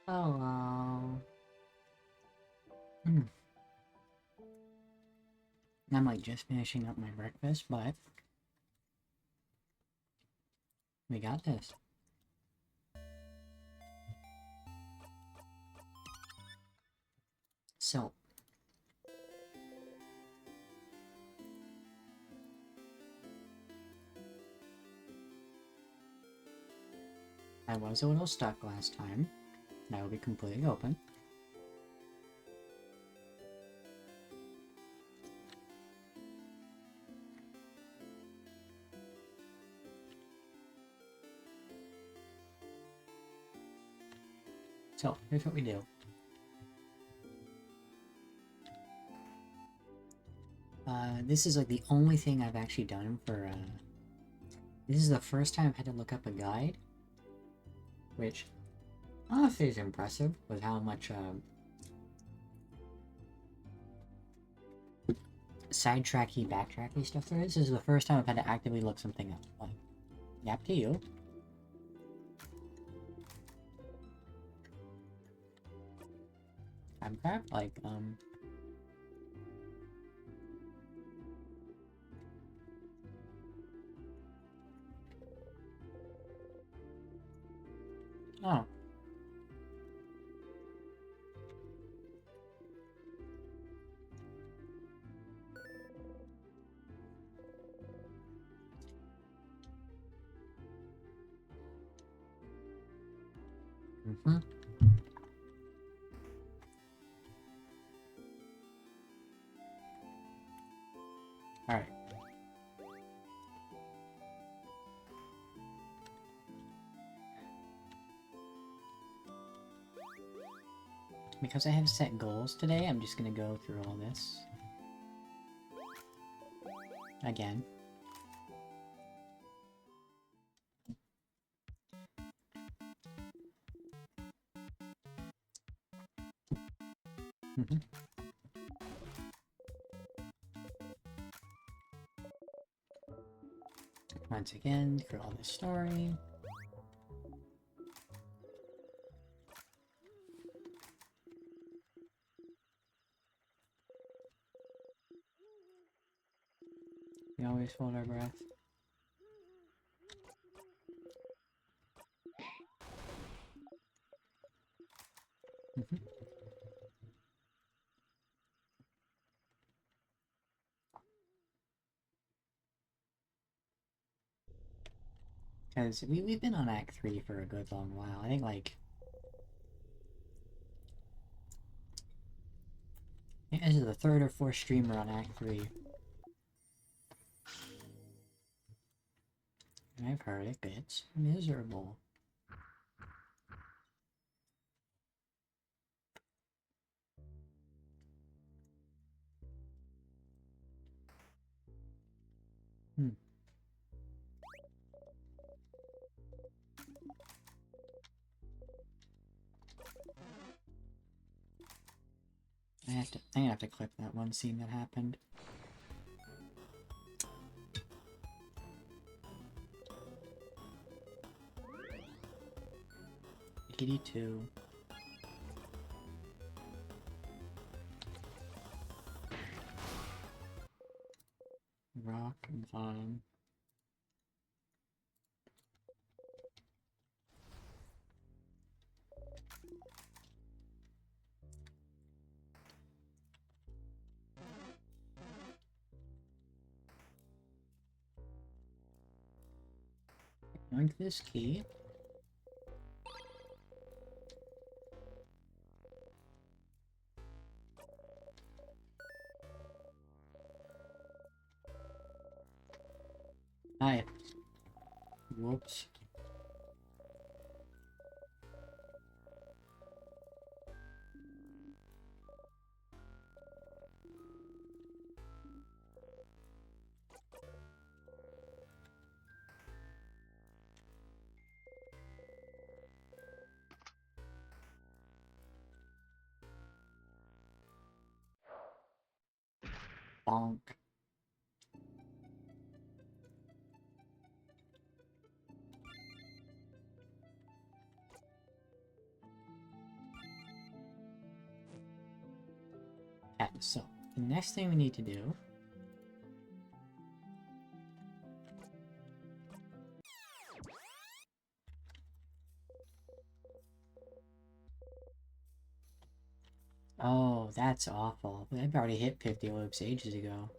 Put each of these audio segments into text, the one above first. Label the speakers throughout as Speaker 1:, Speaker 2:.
Speaker 1: Hello. Hmm. I'm like just finishing up my breakfast, but we got this. So, I was a little stuck last time. That will be completely open. So, here's what we do. This is like the only thing I've actually done for, this is the first time I've had to look up a guide, which honestly is impressive with how much, sidetracky, backtracky stuff there is. This is the first time I've had to actively look something up. Like, yap to you. I'm crap, like, oh. Mm-hmm. Alright. Because I have set goals today, I'm just gonna go through all this. Again. Mm-hmm. Once again, through all this story. We always hold our breath. Mm-hmm. Because we've been on Act 3 for a good long while. I think, like... I think this is the third or fourth streamer on Act 3. And I've heard it gets miserable. Hmm. I'm gonna have to clip that one scene that happened. Giggity 2. Rock bottom. Yoink this key. Hi. Whoops. Bonk. Yeah, so the next thing we need to do oh, that's awful. I've already hit 50 loops ages ago.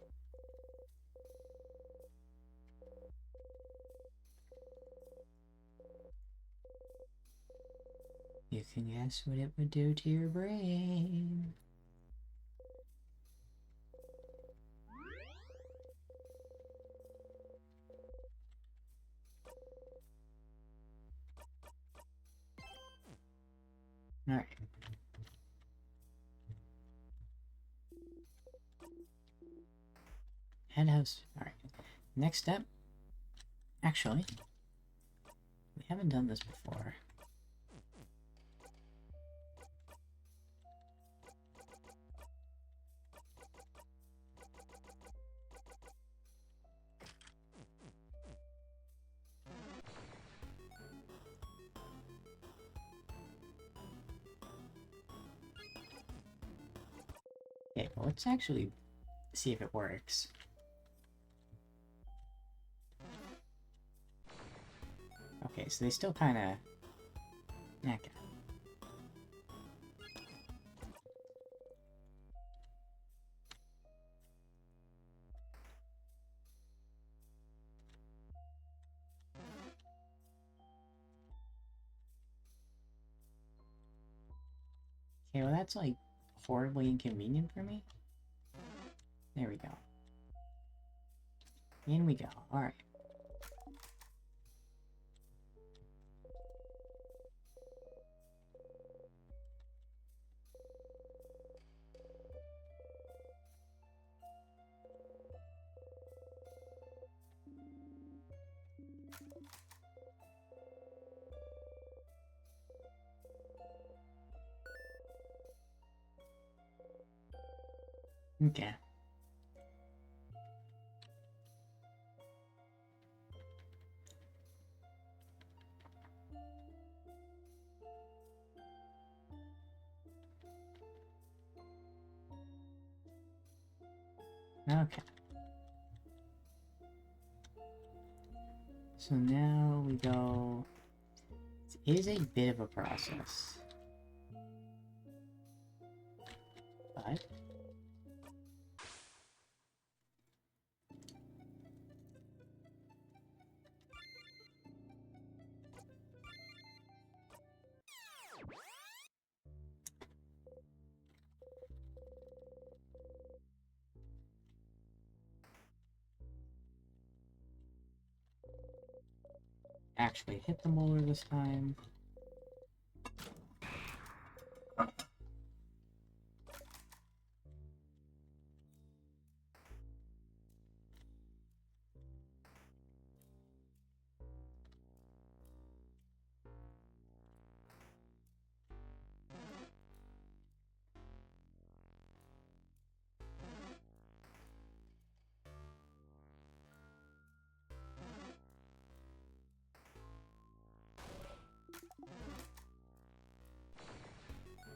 Speaker 1: You can guess what it would do to your brain. Alright. Head house. Alright. Next step. Actually, we haven't done this before. Okay, well, let's actually see if it works. Okay, so they still kind of... Okay. Okay, well that's like horribly inconvenient for me. There we go. In we go. Alright. Okay. Okay. So now we go... It is a bit of a process. But... actually hit the molar this time.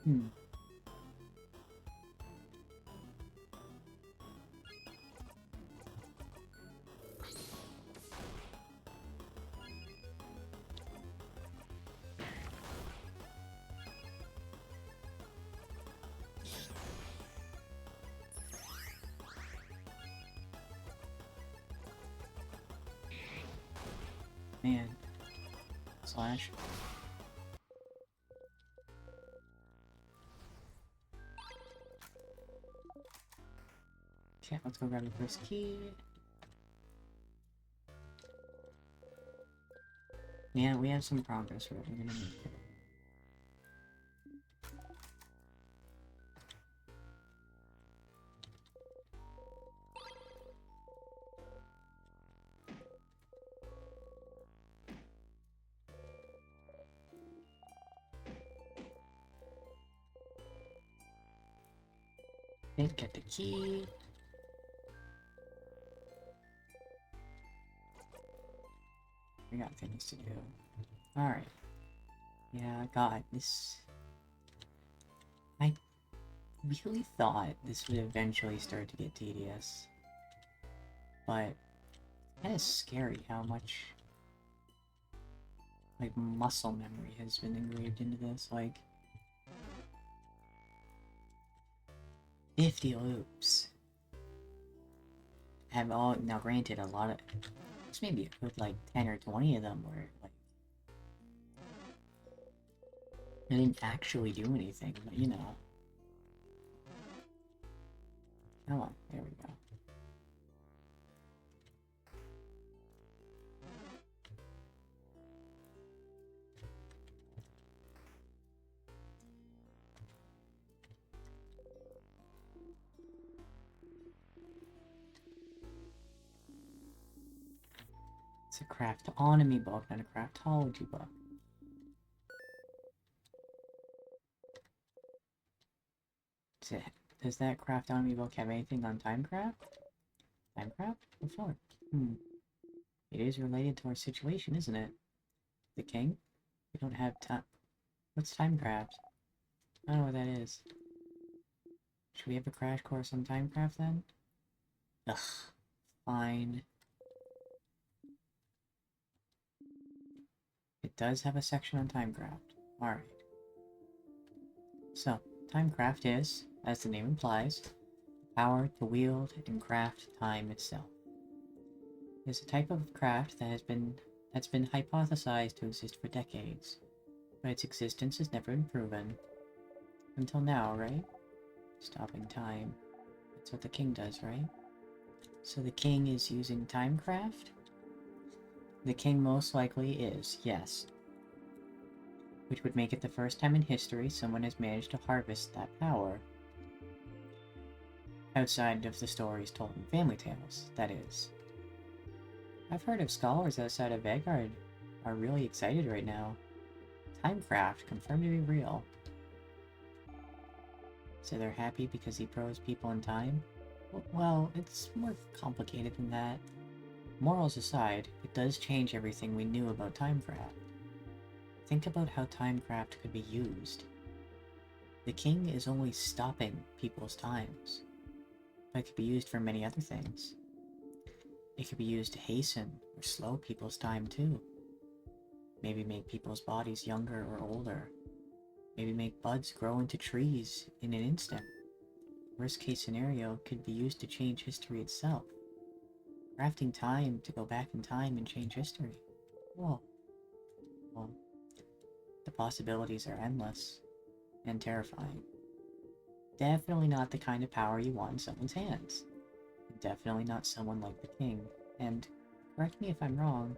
Speaker 1: Hmm. Man. Slash. Okay, let's go grab the first key. Yeah, we have some progress. We're gonna make it. Okay, get the key. We got things to do. Alright. Yeah, God, this... really thought this would eventually start to get tedious. But it's kind of scary how much like muscle memory has been engraved into this. Like 50 loops. Have all now granted a lot of there's maybe a good like 10 or 20 of them where like I didn't actually do anything, but you know. Come on, there we go. It's a craftonomy book, not a craftology book. Does that craftonomy book have anything on timecraft? Timecraft? What for? It is related to our situation, isn't it? The king? We don't have time. What's timecraft? I don't know what that is. Should we have a crash course on timecraft then? Ugh. Fine. It does have a section on timecraft. Alright. So, timecraft is, as the name implies, power to wield and craft time itself. It is a type of craft that's been hypothesized to exist for decades, but its existence has never been proven. Until now, right? Stopping time. That's what the king does, right? So the king is using timecraft? The king most likely is, yes. Which would make it the first time in history someone has managed to harvest that power. Outside of the stories told in family tales, that is. I've heard of scholars outside of Vanguard are really excited right now. Timecraft confirmed to be real. So they're happy because he froze people in time? Well, it's more complicated than that. Morals aside, it does change everything we knew about timecraft. Think about how timecraft could be used. The king is only stopping people's times, but it could be used for many other things. It could be used to hasten or slow people's time too. Maybe make people's bodies younger or older. Maybe make buds grow into trees in an instant. Worst case scenario could be used to change history itself. Crafting time to go back in time and change history. Well, the possibilities are endless and terrifying. Definitely not the kind of power you want in someone's hands. Definitely not someone like the king. And correct me if I'm wrong,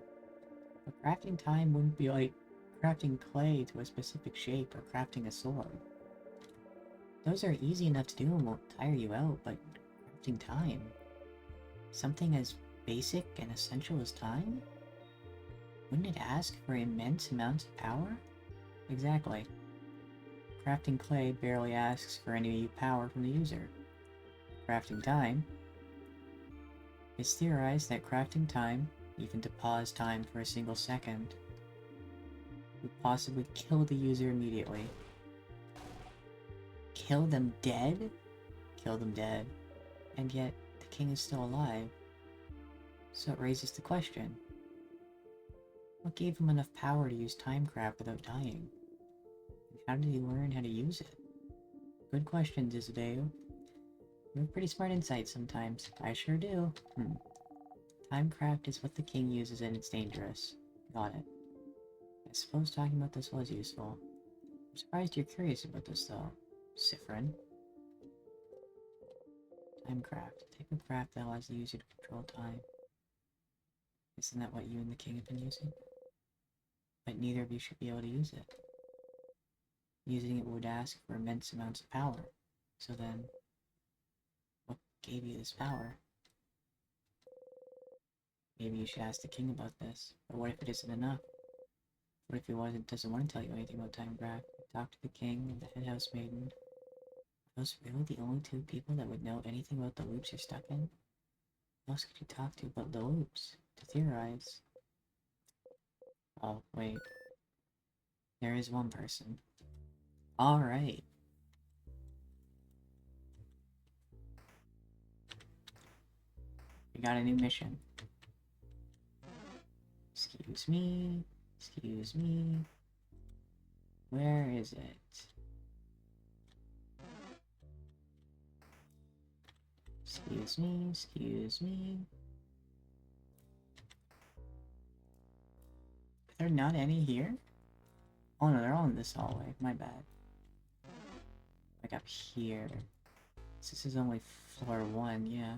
Speaker 1: but crafting time wouldn't be like crafting clay to a specific shape or crafting a sword. Those are easy enough to do and won't tire you out, but crafting time? Something as basic and essential as time? Wouldn't it ask for immense amounts of power? Exactly. Crafting clay barely asks for any power from the user. Crafting time. It's theorized that crafting time, even to pause time for a single second, would possibly kill the user immediately. Kill them dead? Kill them dead. And yet, the king is still alive. So it raises the question. What gave him enough power to use timecraft without dying? And how did he learn how to use it? Good questions, Isideo. You have pretty smart insights sometimes. I sure do. Timecraft is what the king uses and it's dangerous. Got it. I suppose talking about this was useful. I'm surprised you're curious about this though, Siffrin. Timecraft. Type of craft that allows the user to control time. Isn't that what you and the king have been using? But neither of you should be able to use it. Using it would ask for immense amounts of power. So then, what gave you this power? Maybe you should ask the king about this. But what if it isn't enough? What if he doesn't want to tell you anything about timecraft? Talk to the king and the head housemaiden. Are those really the only two people that would know anything about the loops you're stuck in? Who else could you talk to about the loops? To theorize? Oh, wait. There is one person. Alright. We got a new mission. Excuse me. Excuse me. Where is it? Excuse me. Excuse me. Are there not any here? Oh no, they're all in this hallway. My bad. Like up here. This is only floor 1, yeah.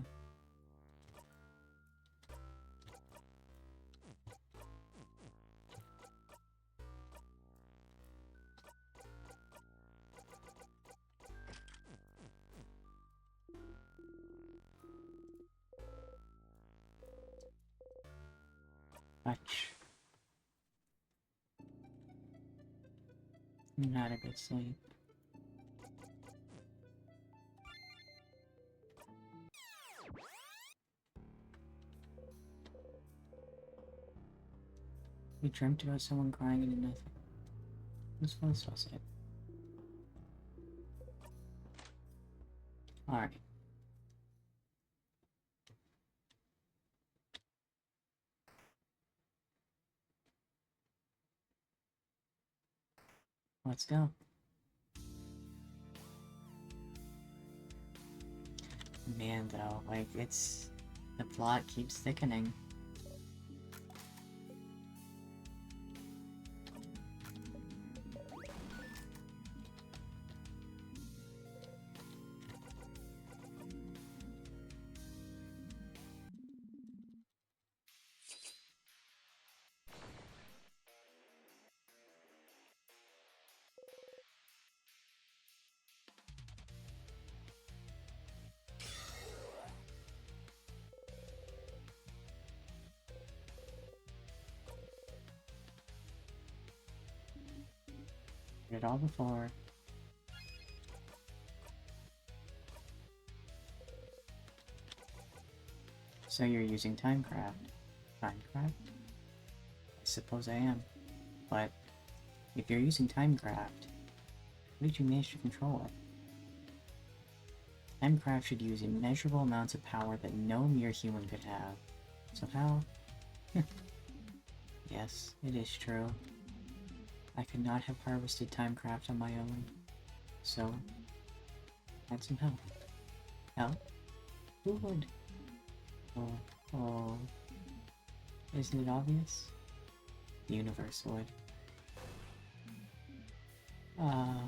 Speaker 1: Much. Not a good sleep. We dreamt about someone crying into nothing. This was it. Alright. Let's go. Man, though, like, it's... the plot keeps thickening. Did it all before. So you're using Timecraft. Timecraft? I suppose I am. But if you're using Timecraft, how did you manage to control it? Timecraft should use immeasurable amounts of power that no mere human could have. So how? Yes, it is true. I could not have harvested Timecraft on my own. So, I had some help. Help? Who would? Oh. Isn't it obvious? The universe would. Or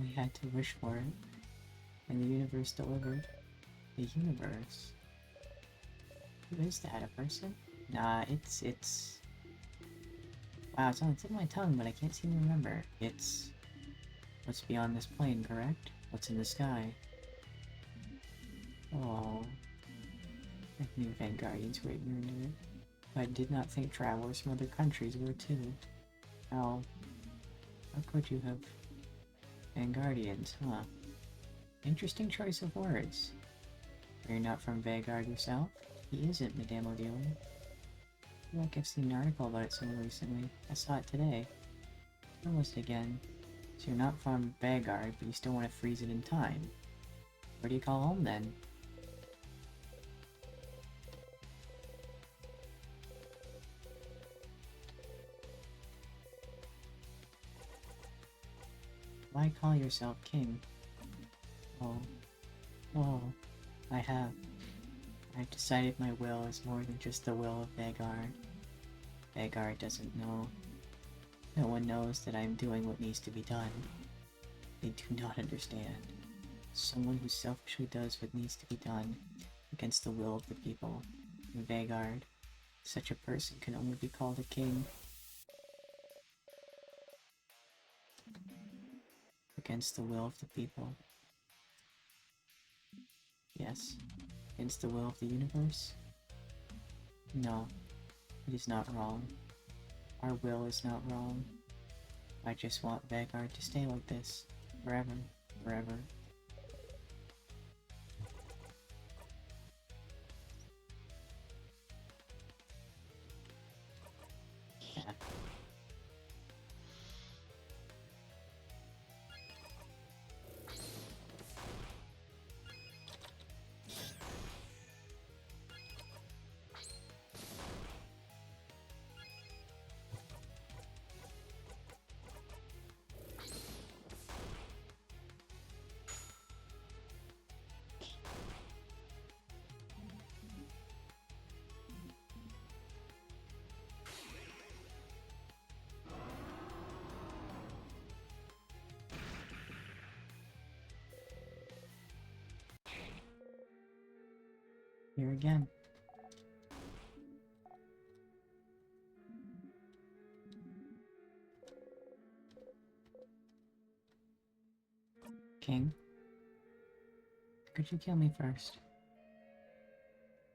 Speaker 1: we had to wish for it. And the universe delivered. The universe? Who is that, a person? Nah, it's... Wow, it's on the tip of my tongue, but I can't seem to remember. It's... what's beyond this plane, correct? What's in the sky? Oh... I knew Vanguardians were ignorant of it. But I did not think travelers from other countries were too. How could you have... Vanguardians, huh? Interesting choice of words. You're not from Vanguard yourself? He isn't, Madame Odelia. I feel like I've seen an article about it somewhere recently. I saw it today. Where was it again? So you're not from Vanguard, but you still want to freeze it in time. Where do you call home then? Why call yourself king? Oh, I've decided my will is more than just the will of Vanguard. Vanguard doesn't know. No one knows that I'm doing what needs to be done. They do not understand. Someone who selfishly does what needs to be done against the will of the people. In Vanguard, such a person can only be called a king. Against the will of the people. Yes, against the will of the universe? No, it is not wrong. Our will is not wrong. I just want Vanguard to stay like this. Forever. Forever. Yeah. Here again. King, could you kill me first?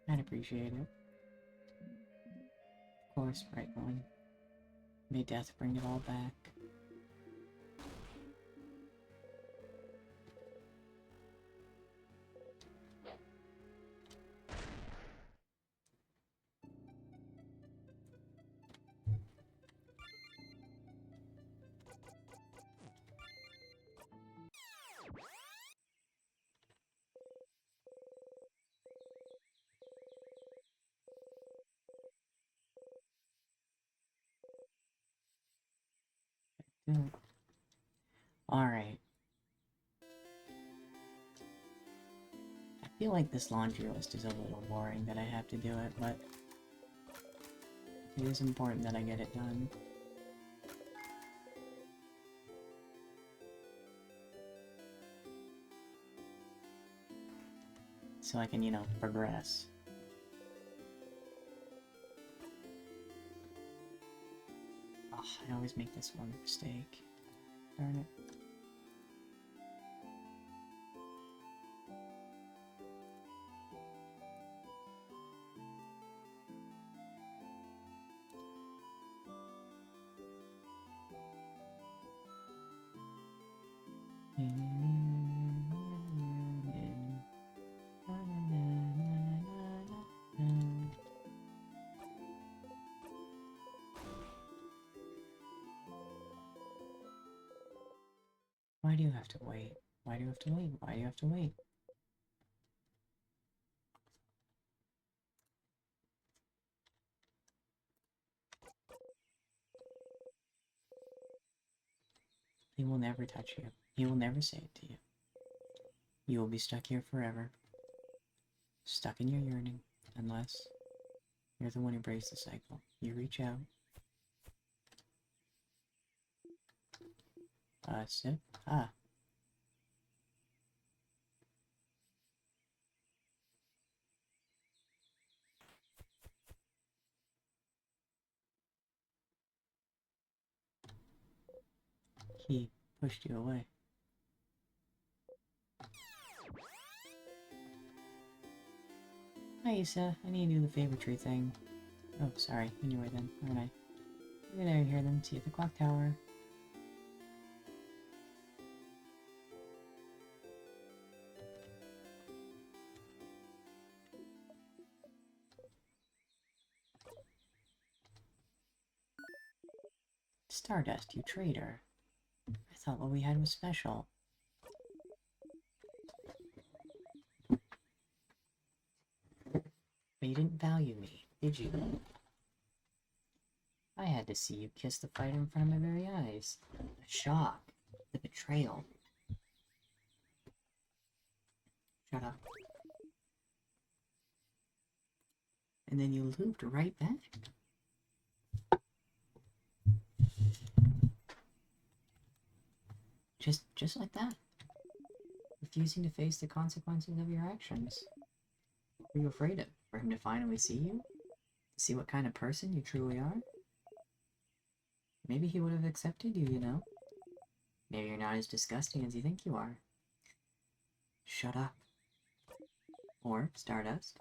Speaker 1: I'd appreciate it. Of course, right one. May death bring it all back. Alright. I feel like this laundry list is a little boring that I have to do it, but it is important that I get it done. So I can, you know, progress. Oh, I always make this one mistake. Darn it. Why do you have to wait? Why do you have to wait? Why do you have to wait? He will never touch you. He will never say it to you. You will be stuck here forever. Stuck in your yearning. Unless you're the one who breaks the cycle. You reach out. Sip. Ah. He pushed you away. Hi, Issa. I need to do the favor tree thing. Oh, sorry. Anyway then, aren't I? Maybe there, here then. See you at the clock tower. Stardust, you traitor. I thought what we had was special. But you didn't value me, did you? I had to see you kiss the fighter in front of my very eyes. The shock. The betrayal. Shut up. And then you looped right back. Just like that. Refusing to face the consequences of your actions. What are you afraid of? For him to finally see you? To see what kind of person you truly are? Maybe he would have accepted you, you know? Maybe you're not as disgusting as you think you are. Shut up. Or, Stardust.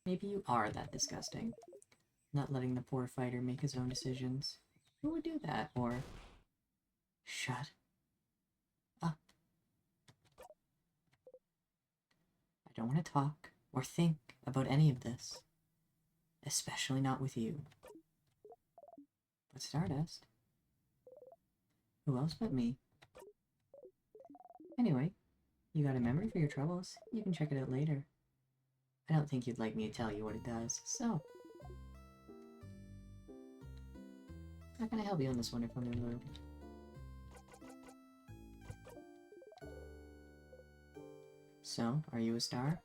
Speaker 1: Maybe you are that disgusting. Not letting the poor fighter make his own decisions. Who would do that? Or... Shut up. I don't want to talk or think about any of this. Especially not with you. But Stardust? Who else but me? Anyway, you got a memory for your troubles. You can check it out later. I don't think you'd like me to tell you what it does, so... How can I help you on this wonderful new move? So, are you a star?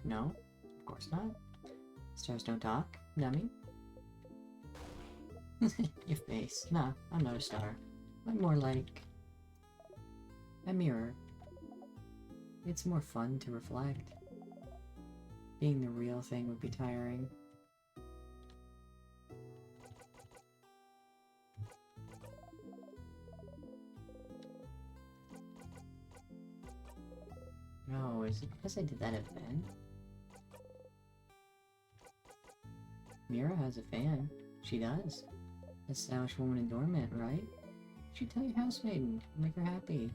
Speaker 1: No. Of course not. Stars don't talk, dummy. Your face. Nah, I'm not a star. I'm more like... a mirror. It's more fun to reflect. Being the real thing would be tiring. No, is it because I did that event? Mira has a fan. She does. A stylish woman in Dormant, right? You should tell your housemaiden. Make her happy.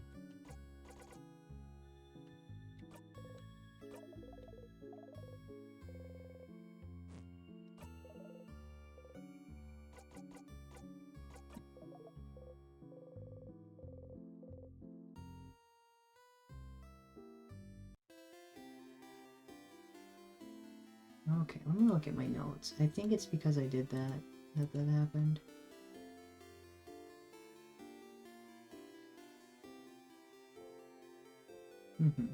Speaker 1: Okay, let me look at my notes. I think it's because I did that happened. Mm-hmm.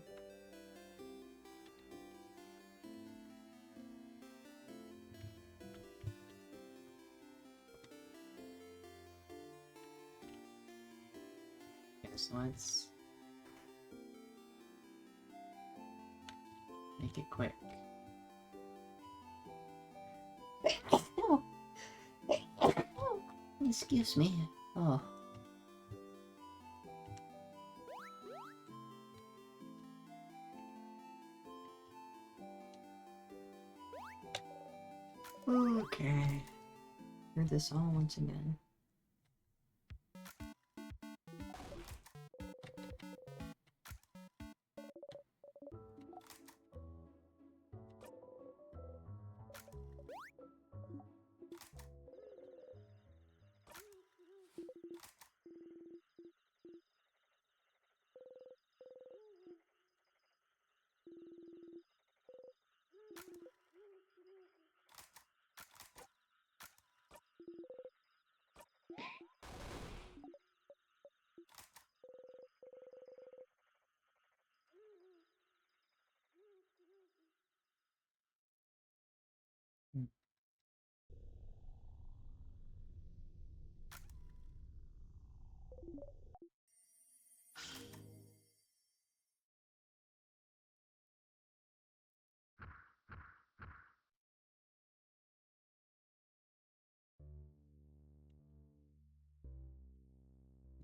Speaker 1: Okay, so let's make it quick. Excuse me. Oh. Okay. Hear this all once again.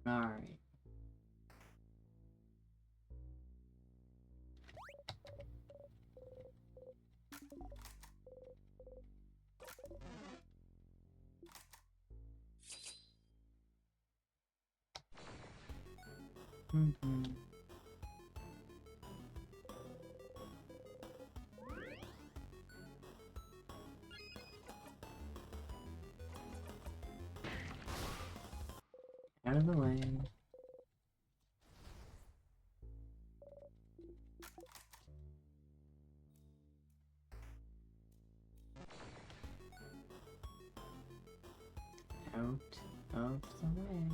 Speaker 1: Alright. Mm-hmm. Out of the way. Out of the way.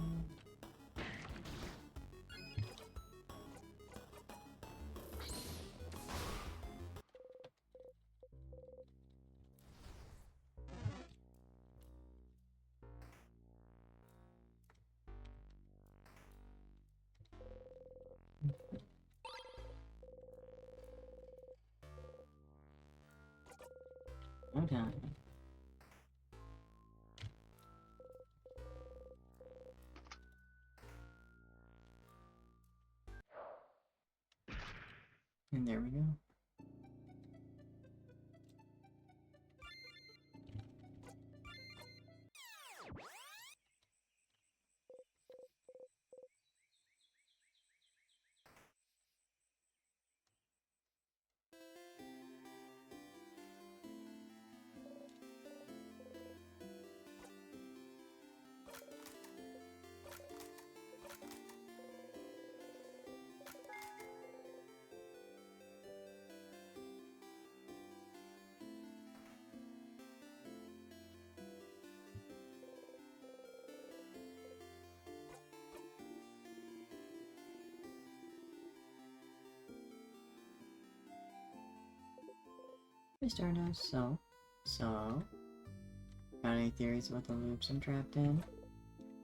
Speaker 1: Okay. And there we go. Hey Stardust, so, got any theories about the loops I'm trapped in?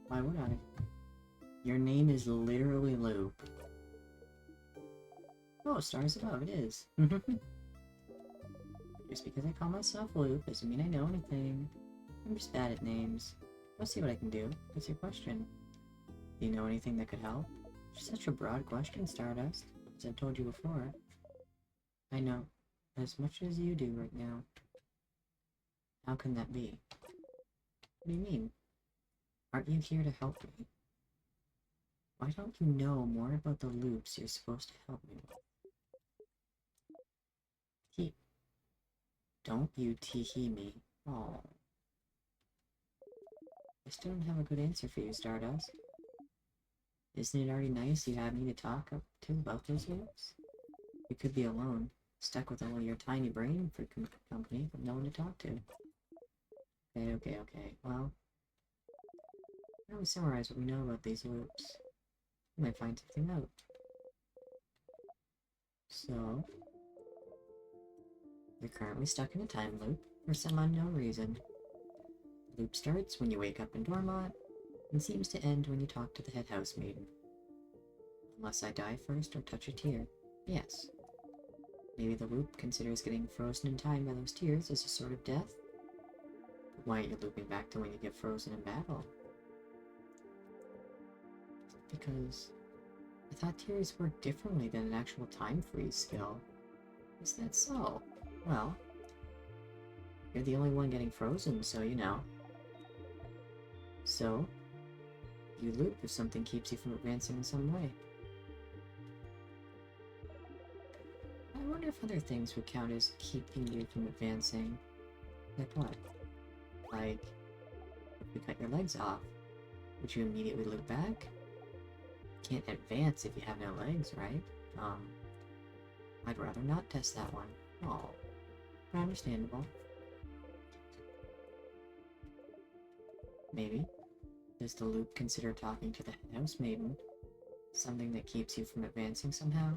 Speaker 1: Why would I? Your name is literally Loop. Oh, stars above, it is. Just because I call myself Loop doesn't mean I know anything. I'm just bad at names. Let's see what I can do. What's your question? Do you know anything that could help? It's such a broad question, Stardust. As I've told you before. I know as much as you do right now. How can that be? What do you mean? Aren't you here to help me? Why don't you know more about the loops you're supposed to help me with? Don't you tee-hee me. Oh. I still don't have a good answer for you, Stardust. Isn't it already nice you have me to talk to about those loops? You could be alone, stuck with only your tiny brain for company, but no one to talk to. Okay. Well, how do we summarize what we know about these loops? We might find something out. So, you're currently stuck in a time loop for some unknown reason. The loop starts when you wake up in Dormont, and seems to end when you talk to the head housemaiden. Unless I die first or touch a tear. Yes. Maybe the loop considers getting frozen in time by those tears as a sort of death? But why aren't you looping back to when you get frozen in battle? Because I thought tears work differently than an actual time freeze skill. Is that so? Well, you're the only one getting frozen, so you know. So, you loop if something keeps you from advancing in some way. I wonder if other things would count as keeping you from advancing. Like what? Like, if you cut your legs off, would you immediately loop back? You can't advance if you have no legs, right? I'd rather not test that one. Oh, understandable. Maybe. Does the loop consider talking to the housemaiden something that keeps you from advancing somehow?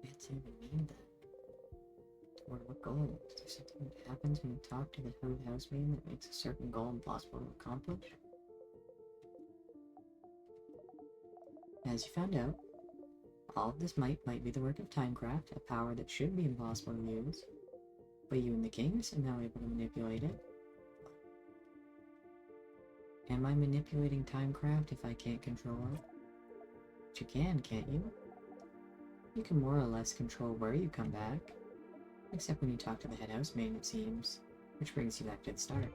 Speaker 1: What's even mean that? Toward what goal? Is there something that happens when you talk to the housemaiden that makes a certain goal impossible to accomplish? As you found out, all of this might be the work of Timecraft, a power that should be impossible to use, but you and the king are somehow able to manipulate it. Am I manipulating Timecraft if I can't control it? But you can, can't you? You can more or less control where you come back, except when you talk to the head housemaiden, it seems, which brings you back to the start.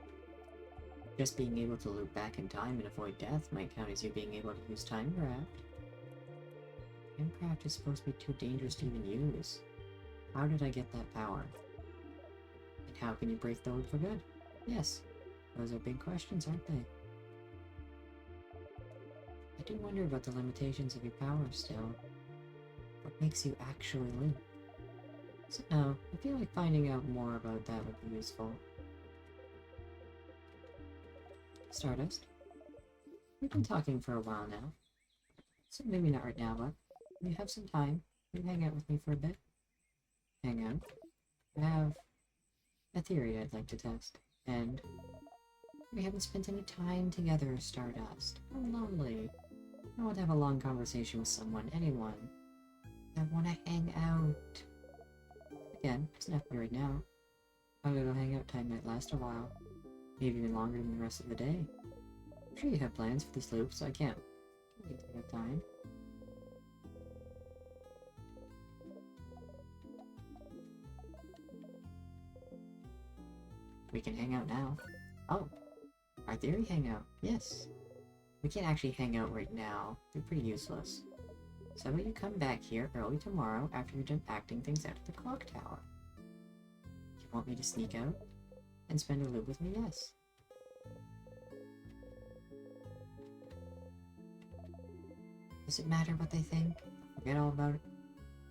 Speaker 1: Just being able to loop back in time and avoid death might count as you being able to use Timecraft. Timecraft is supposed to be too dangerous to even use. How did I get that power? And how can you break the loop for good? Yes, those are big questions, aren't they? I do wonder about the limitations of your power still. What makes you actually loop? So no, I feel like finding out more about that would be useful. Stardust, we've been talking for a while now. So maybe not right now, but when you have some time, you hang out with me for a bit. Hang out. I have a theory I'd like to test, and we haven't spent any time together, Stardust. How lonely. I want to have a long conversation with someone, anyone. I want to hang out. Again, it's not right now. Our little hangout time might last a while. Maybe even longer than the rest of the day. I'm sure you have plans for this loop, so I can't really take up time. We can hang out now. Oh, our theory hangout. Yes. We can't actually hang out right now. They're pretty useless. So how about you come back here early tomorrow after you're done acting things out at the clock tower? You want me to sneak out and spend a loop with me? Yes. Does it matter what they think? Forget all about it.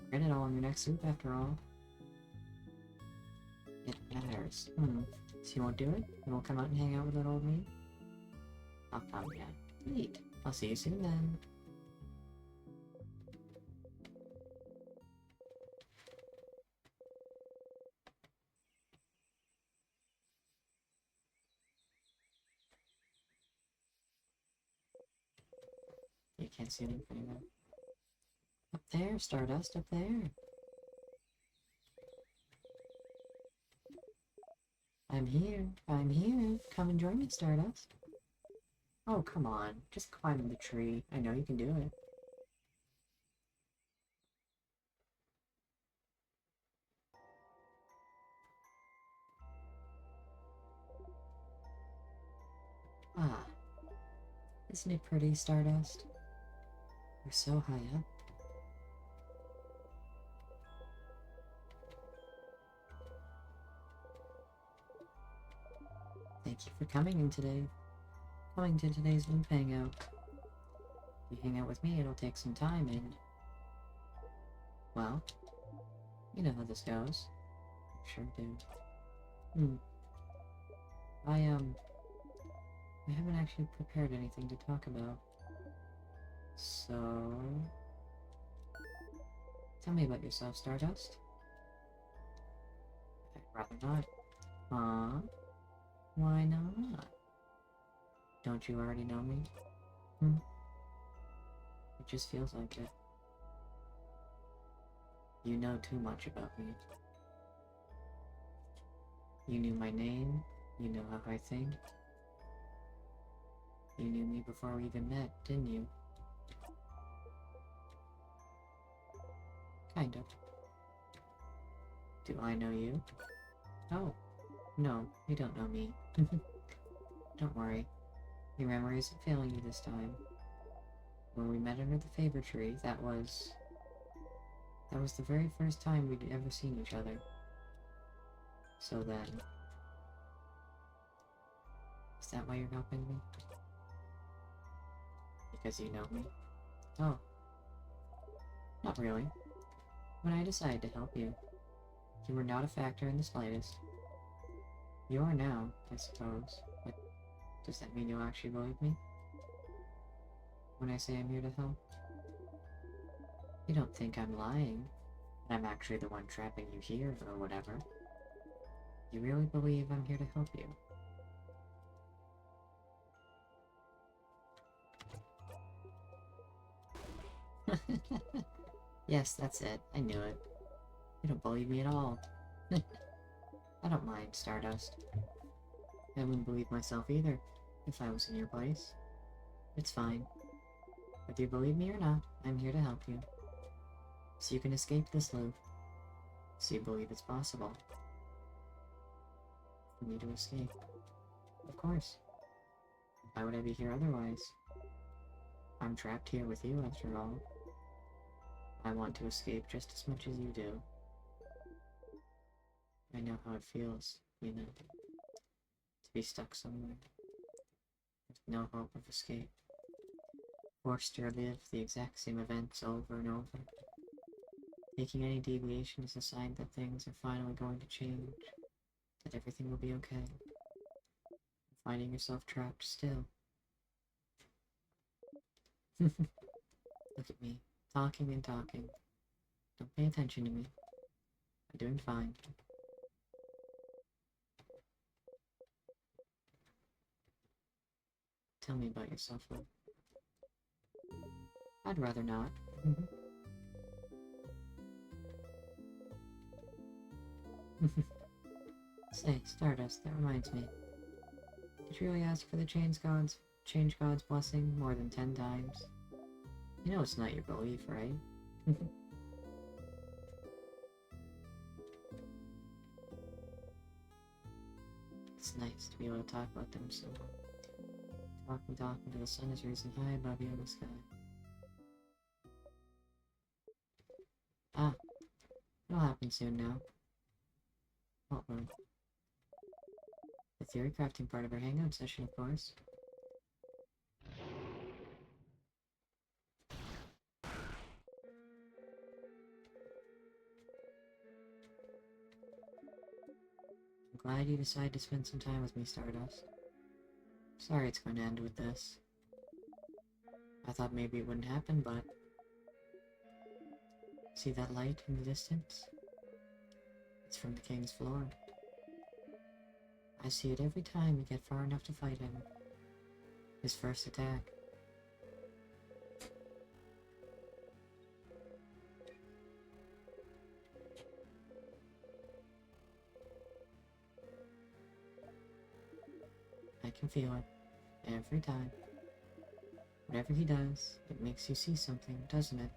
Speaker 1: Forget it all in your next loop after all. It matters. So you won't do it? You won't come out and hang out with that old me? I'll come, yeah. Neat. I'll see you soon then. You can't see anything anymore. Up there, Stardust, up there. I'm here. I'm here. Come and join me, Stardust. Oh, come on. Just climb in the tree. I know you can do it. Ah, isn't it pretty, Stardust? We're so high up. Thank you for coming in today. Coming to today's Loop Hangout. If you hang out with me, it'll take some time and... well, you know how this goes. Sure do. I haven't actually prepared anything to talk about. So... tell me about yourself, Stardust. I'd rather not. Huh? Why not? Don't you already know me? It just feels like it. You know too much about me. You knew my name, you know how I think. You knew me before we even met, didn't you? Kind of. Do I know you? Oh. No, you don't know me. Don't worry. Your memory isn't failing you this time. When we met under the favor tree, that was the very first time we'd ever seen each other. So then... is that why you're helping me? Because you know me? Oh. Not really. When I decided to help you, you were not a factor in the slightest. You are now, I suppose, but does that mean you'll actually believe me? When I say I'm here to help? You don't think I'm lying, and I'm actually the one trapping you here, or whatever. You really believe I'm here to help you? Yes, that's it. I knew it. You don't believe me at all. I don't mind, Stardust. I wouldn't believe myself either, if I was in your place. It's fine. Whether you believe me or not, I'm here to help you. So you can escape this loop. So you believe it's possible for me to escape. Of course. Why would I be here otherwise? I'm trapped here with you, after all. I want to escape just as much as you do. I know how it feels, you know, to be stuck somewhere, with no hope of escape, forced to relive the exact same events over and over, taking any deviation as a sign that things are finally going to change, that everything will be okay, finding yourself trapped still. Look at me, talking and talking. Don't pay attention to me. I'm doing fine. Tell me about yourself, love. I'd rather not. Say, Stardust, that reminds me. Did you really ask for the Change God's blessing more than 10 times? You know it's not your belief, right? It's nice to be able to talk about them so talking until the sun is rising high above you in the sky. Ah, it'll happen soon now. What will? The theory crafting part of our hangout session, of course. I'm glad you decided to spend some time with me, Stardust. Sorry it's going to end with this. I thought maybe it wouldn't happen, but... see that light in the distance? It's from the King's floor. I see it every time we get far enough to fight him. His first attack. feeling. Every time. Whatever he does, it makes you see something, doesn't it?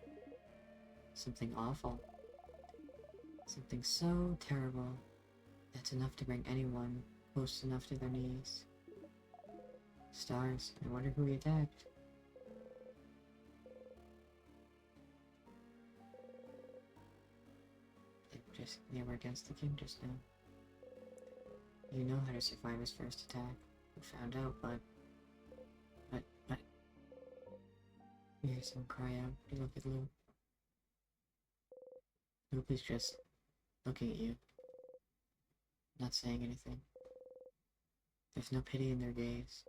Speaker 1: Something awful. Something so terrible that's enough to bring anyone close enough to their knees. Stars, I wonder who he attacked. They were against the king just now. You know how to survive his first attack. We found out, but... You hear someone cry out. You look at Loop. Loop is just looking at you. Not saying anything. There's no pity in their gaze.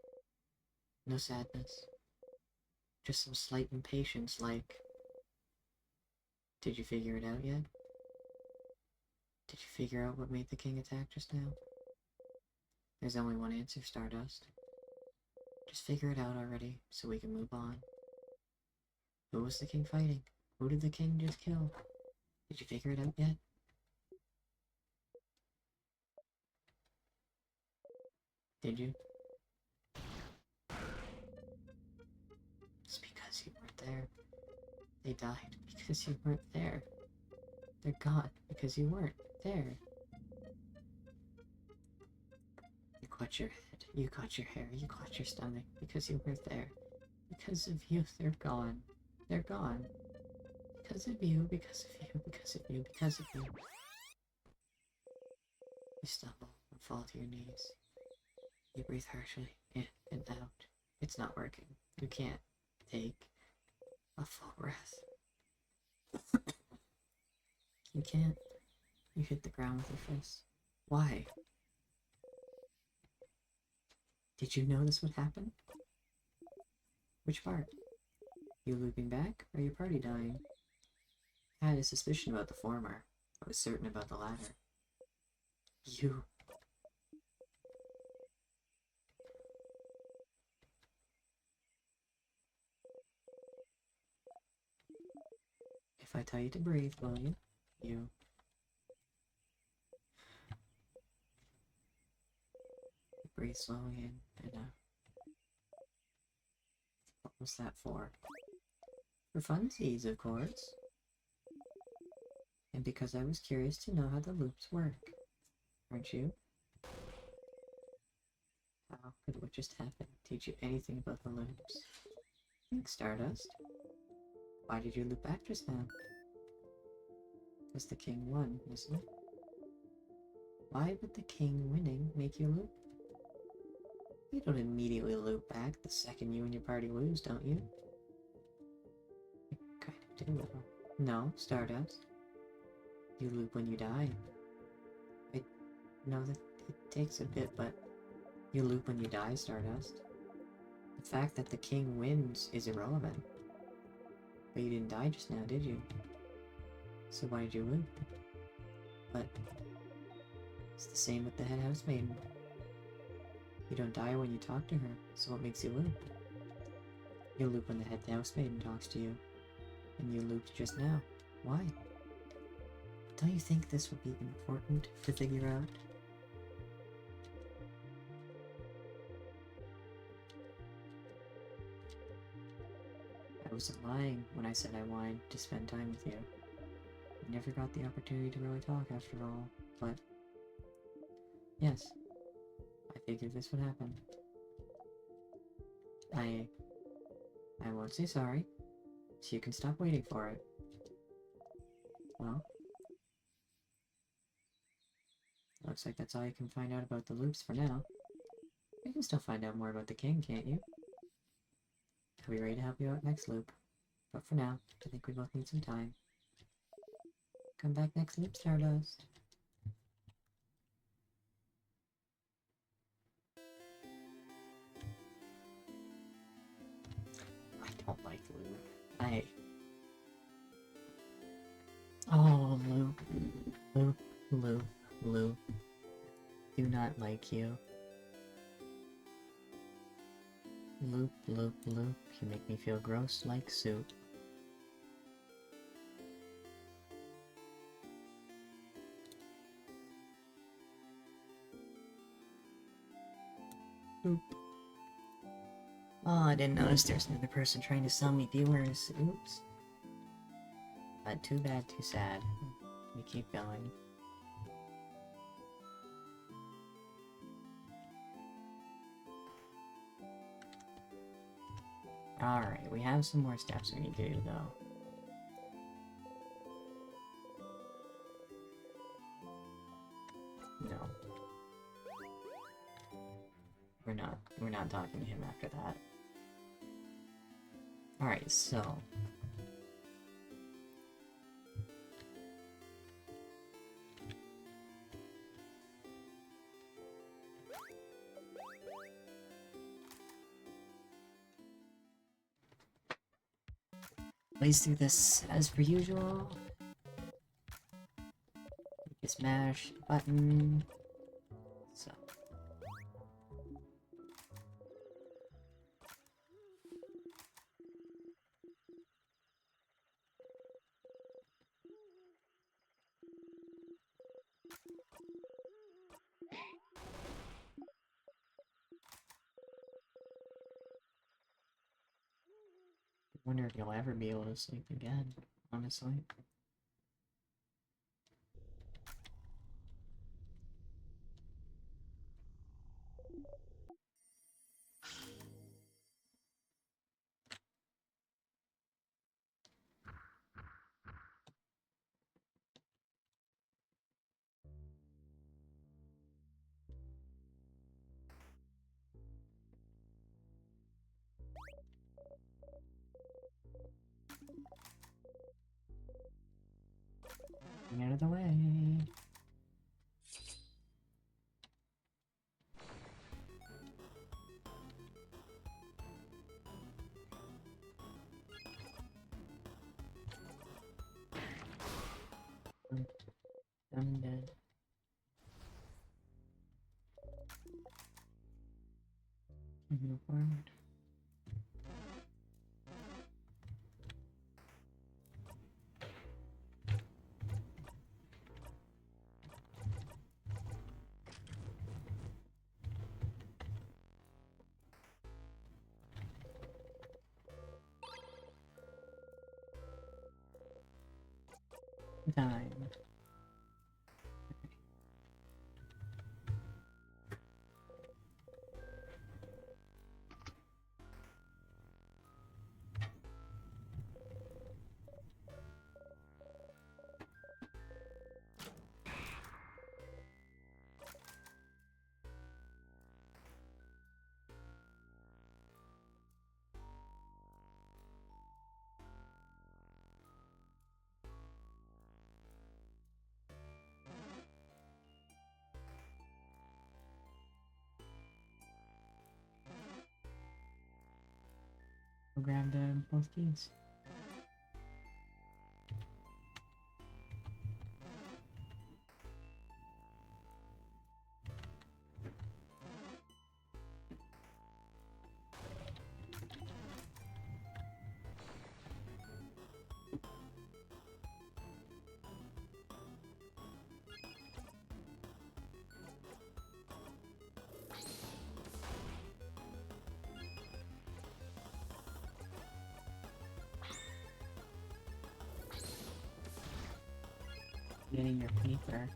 Speaker 1: No sadness. Just some slight impatience like... Did you figure it out yet? Did you figure out what made the king attack just now? There's only one answer, Stardust. Just figure it out already, so we can move on. Who was the king fighting? Who did the king just kill? Did you figure it out yet? Did you? It's because you weren't there. They died because you weren't there. They're gone because you weren't there. You caught your head, you caught your hair, you caught your stomach because you weren't there. Because of you, they're gone. They're gone. Because of you, because of you, because of you, because of you. You stumble and fall to your knees. You breathe harshly in and out. It's not working. You can't take a full breath. You can't. You hit the ground with your fist. Why? Did you know this would happen? Which part? You looping back, or your party dying? I had a suspicion about the former. I was certain about the latter. You. If I tell you to breathe, will you? You. Breathe slowly in and out. What was that for? For funsies, of course. And because I was curious to know how the loops work. Aren't you? How could what just happened teach you anything about the loops? Thanks, Stardust. Why did you loop back just now? Because the king won, isn't it? Why would the king winning make you loop? You don't immediately loop back the second you and your party lose, don't you? You kind of do. No, Stardust. You loop when you die. I know that it takes a bit, but you loop when you die, Stardust. The fact that the king wins is irrelevant. But you didn't die just now, did you? So why did you loop? But it's the same with the head house maiden. You don't die when you talk to her, so what makes you loop? You loop when the head house maiden talks to you. And you looped just now. Why? Don't you think this would be important to figure out? I wasn't lying when I said I wanted to spend time with you. I never got the opportunity to really talk after all, but... Yes, I figured this would happen. I won't say sorry, so you can stop waiting for it. Well, looks like that's all you can find out about the loops for now. You can still find out more about the king, can't you? I'll be ready to help you out next loop. But for now, I think we both need some time. Come back next loop, Stardust. I don't like Loop. Oh, Loop. Loop, Loop, Loop. Do not like you. Loop, Loop, Loop. You make me feel gross like soup. Loop. Oh, I didn't notice there's another person trying to sell me viewers. Oops. But too bad, too sad. We keep going. Alright, we have some more steps we need to do, though. No. We're not talking to him after that. Alright, so... Let's do this as per usual. Just smash the button. So. I wonder if you'll ever be able to sleep again, honestly. Get out of the way. I'm dead. Uniform. Time. Go grab both keys. Getting your paper.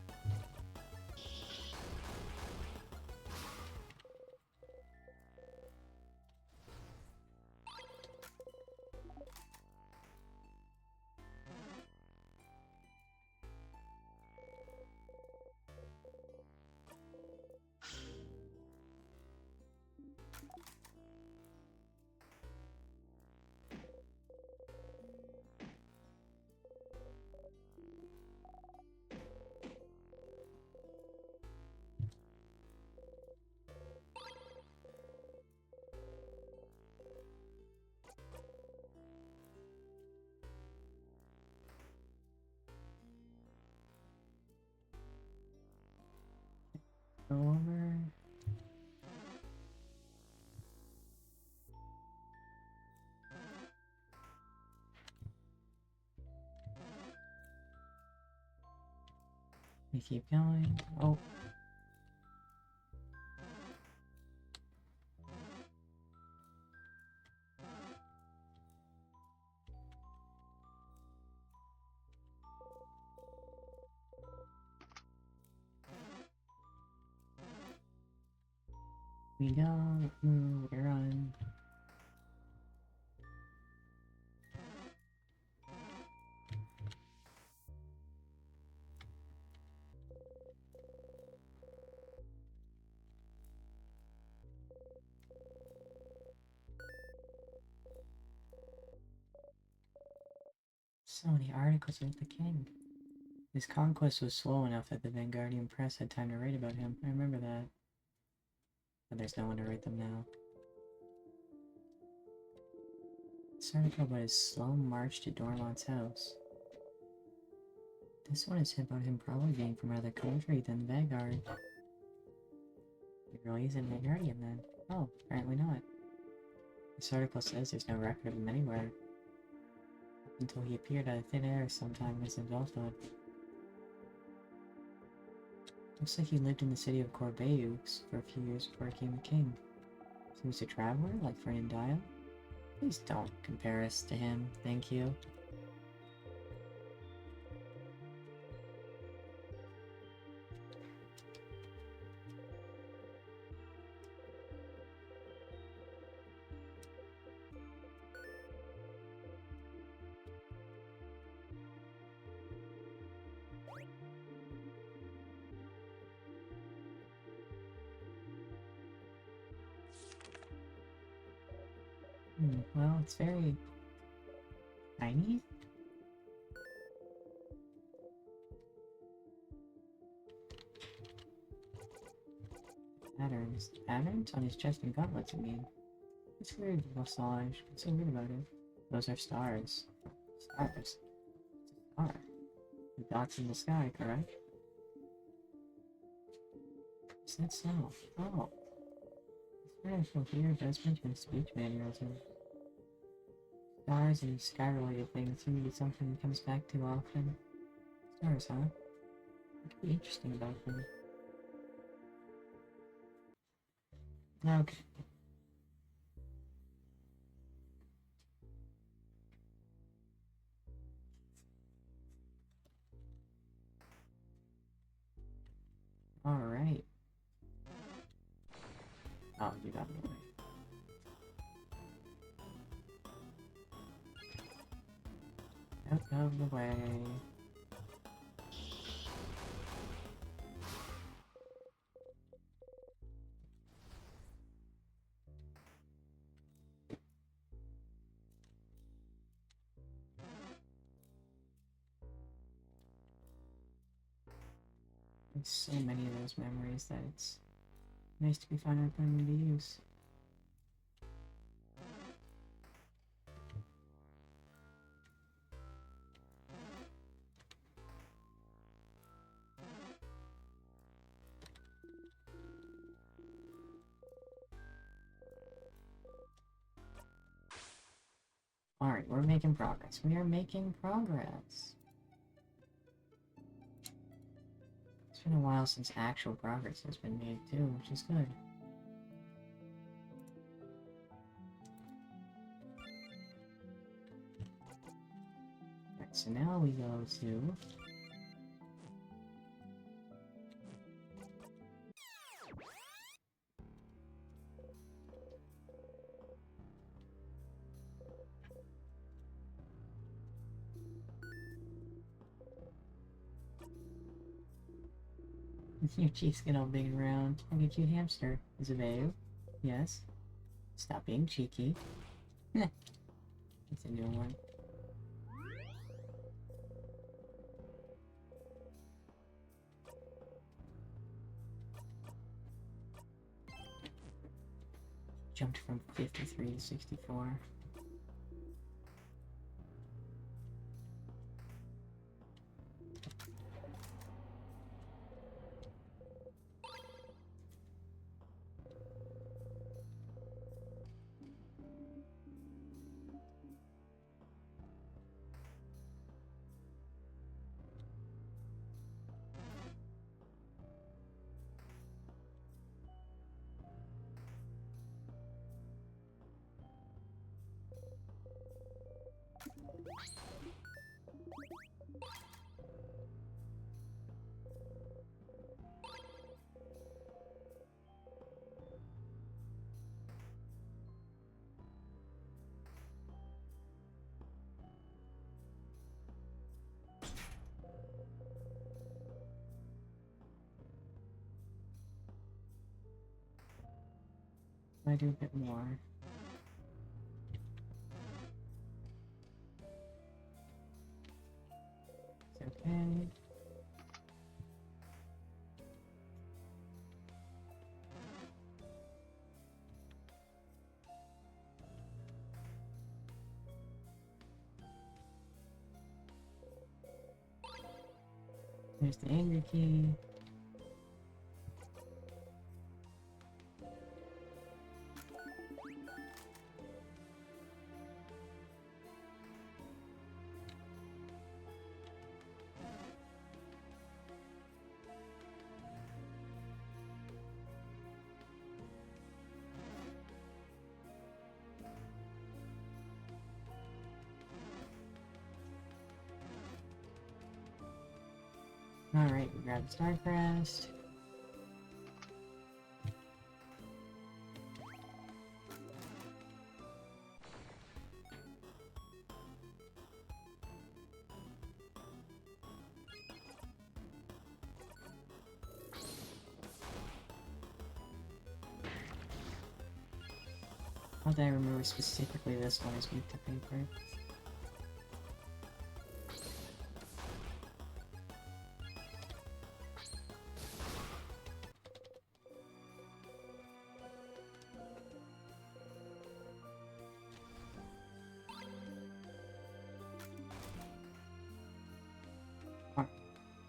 Speaker 1: Go over. We keep going. Oh. We don't move, we run. So many articles with the king. His conquest was slow enough that the Vanguardian press had time to write about him. I remember that. But there's no one to write them now. This article about his slow march to Dormont's house. This one is about him probably being from another country than the Vanguard. He really isn't Vanguardian then. Oh, apparently not. This article says there's no record of him anywhere. Up until he appeared out of thin air sometime in his adulthood. Looks like he lived in the city of Corbeaux for a few years before he became a king. So he was a traveler, like Ferdinand Dial? Please don't compare us to him, thank you. Well, it's very tiny. Patterns. Patterns on his chest and gauntlets, I mean. It's weird, Massage. What's so weird about it? Those are stars. Stars. It's a star. The dots in the sky, correct? Is that so? Oh. This article here does mention speech mannerism. Stars and sky-related things seem to be something he comes back to often. Stars, huh? What could be interesting about them? Okay. Alright. Oh, you got me. Out of the way. There's so many of those memories that it's nice to be finally putting them to use. Alright, we're making progress. We are making progress. It's been a while since actual progress has been made too, which is good. Alright, so now we go to... Your cheeks get all big and round. Look at you, hamster. Is it Bayu? Yes. Stop being cheeky. It's a new one. Jumped from 53 to 64. I do a bit more. It's okay. There's the angry key. Alright, we grab the Starcrest. How did I remember specifically this one is weak to paper?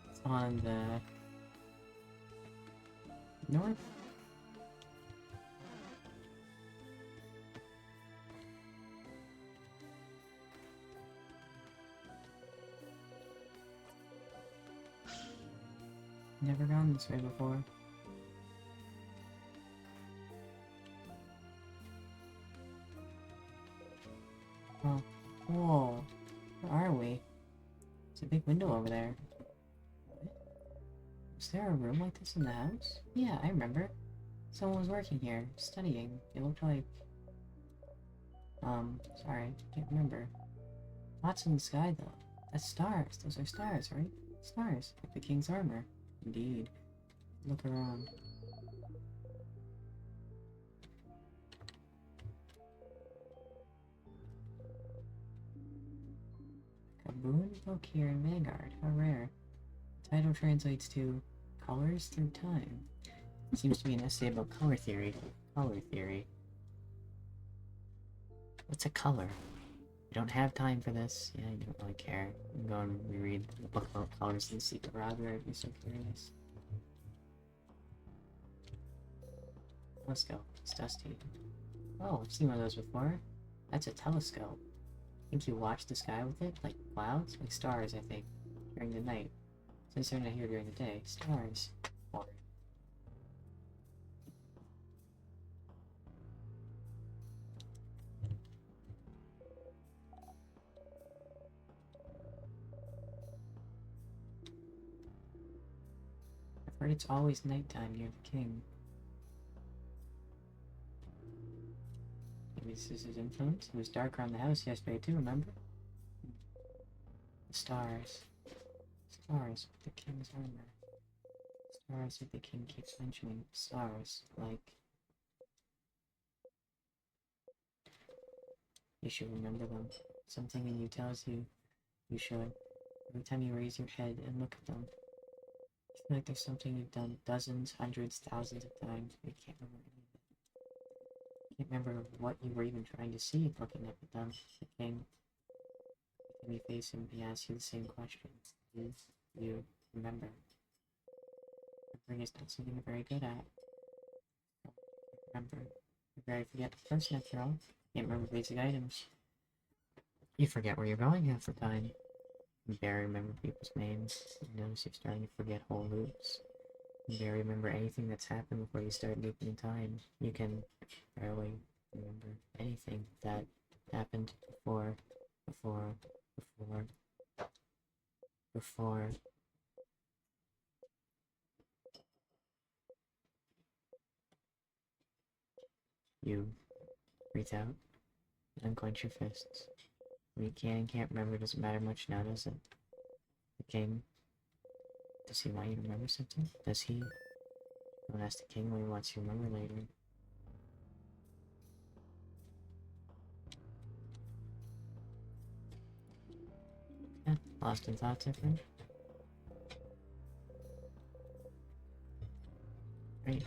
Speaker 1: It's on the north. Never gone this way before. Oh, whoa. Where are we? There's a big window over there. Was there a room like this in the house? Yeah, I remember. Someone was working here, studying. It looked like... sorry, can't remember. Lots in the sky, though. That's stars. Those are stars, right? Stars, like the king's armor. Indeed. Look around. Kaboon? Look here in Vanguard. How rare. The title translates to Colors Through Time. Seems to be an essay about color theory. Color theory. What's a color? I don't have time for this. Yeah, I don't really care. I'm going to reread the book about colors in the Secret Rather. I'd be so curious. Telescope. It's dusty. Oh, I've seen one of those before. That's a telescope. Think you watch the sky with it? Like clouds? Like stars, I think. During the night. Since they're not here during the day. Stars. Boring. I've heard it's always nighttime near the king. Maybe this is his influence? It was dark around the house yesterday too, remember? The stars. Stars with the king's armor. Stars that the king keeps mentioning. Stars, like... You should remember them. Something in you tells you you should. Every time you raise your head and look at them. I feel like there's something you've done dozens, hundreds, thousands of times, but you can't remember any of it. Can't remember what you were even trying to see looking up at them. The king. When you face him, he asks you the same question. Do you remember? Remembering is not something you're very good at. Remember. You're a very forgetful person after all. Can't remember basic items. You forget where you're going half the time. You barely remember people's names. You notice you're starting to forget whole loops. You barely remember anything that's happened before you start looping in time. You can barely remember anything that happened before. You breathe out and unclench your fists. What you can and can't remember doesn't matter much now, does it? The king. Does he want you to remember something? Does he? Don't ask the king what he wants you to remember later. Lost in thought, different. Right.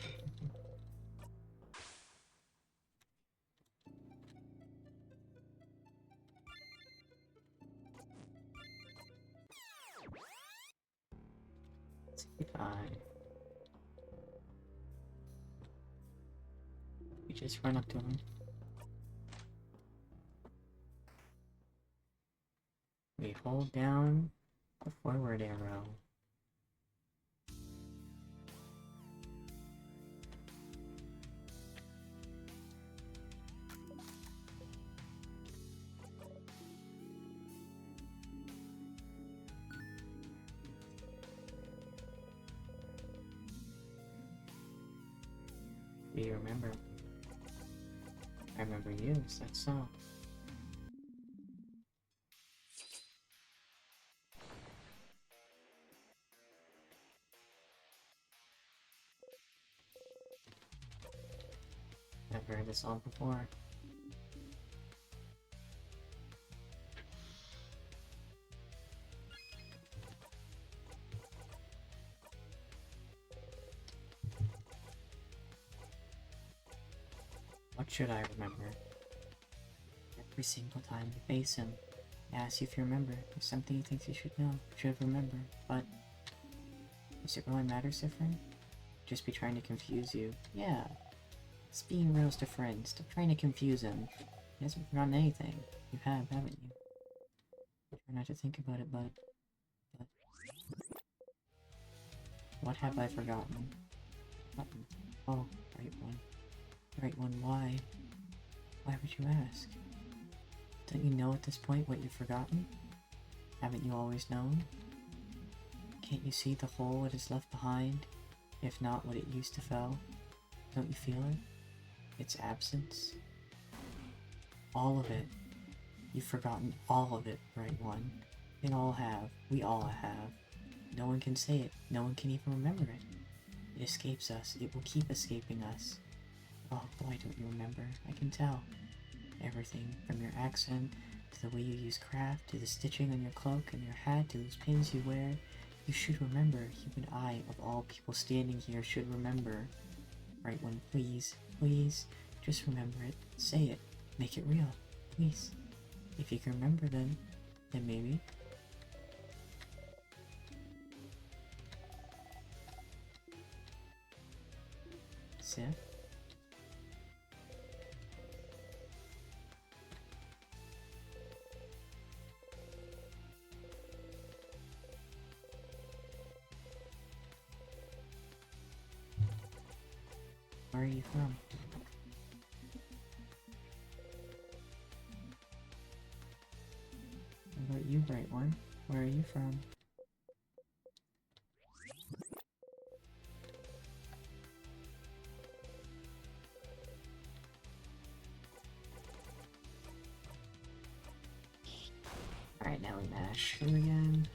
Speaker 1: You just run up to him. We hold down the forward arrow. Do you remember? I remember you, is that so? I've heard this all before. What should I remember? Every single time you face him, he asks you if you remember. There's something he thinks you should know, should remember, but does it really matter, Siffrin? Just be trying to confuse you. Yeah. It's being real to friends. Stop trying to confuse him. He hasn't forgotten anything. You have, haven't you? Try not to think about it, but what have I forgotten? Oh, right one. Right one, why? Why would you ask? Don't you know at this point what you've forgotten? Haven't you always known? Can't you see the hole it has left behind, if not what it used to fill? Don't you feel it? Its absence? All of it. You've forgotten all of it, Bright One. They all have. We all have. No one can say it. No one can even remember it. It escapes us. It will keep escaping us. Oh, why don't you remember? I can tell. Everything, from your accent, to the way you use craft, to the stitching on your cloak and your hat, to those pins you wear. You should remember. You and I, of all people standing here, should remember. Right One, please, please, just remember it. Say it. Make it real. Please. If you can remember then maybe. Sif? Where are you from? What about you, Bright One? Where are you from? Alright, now we mash through again.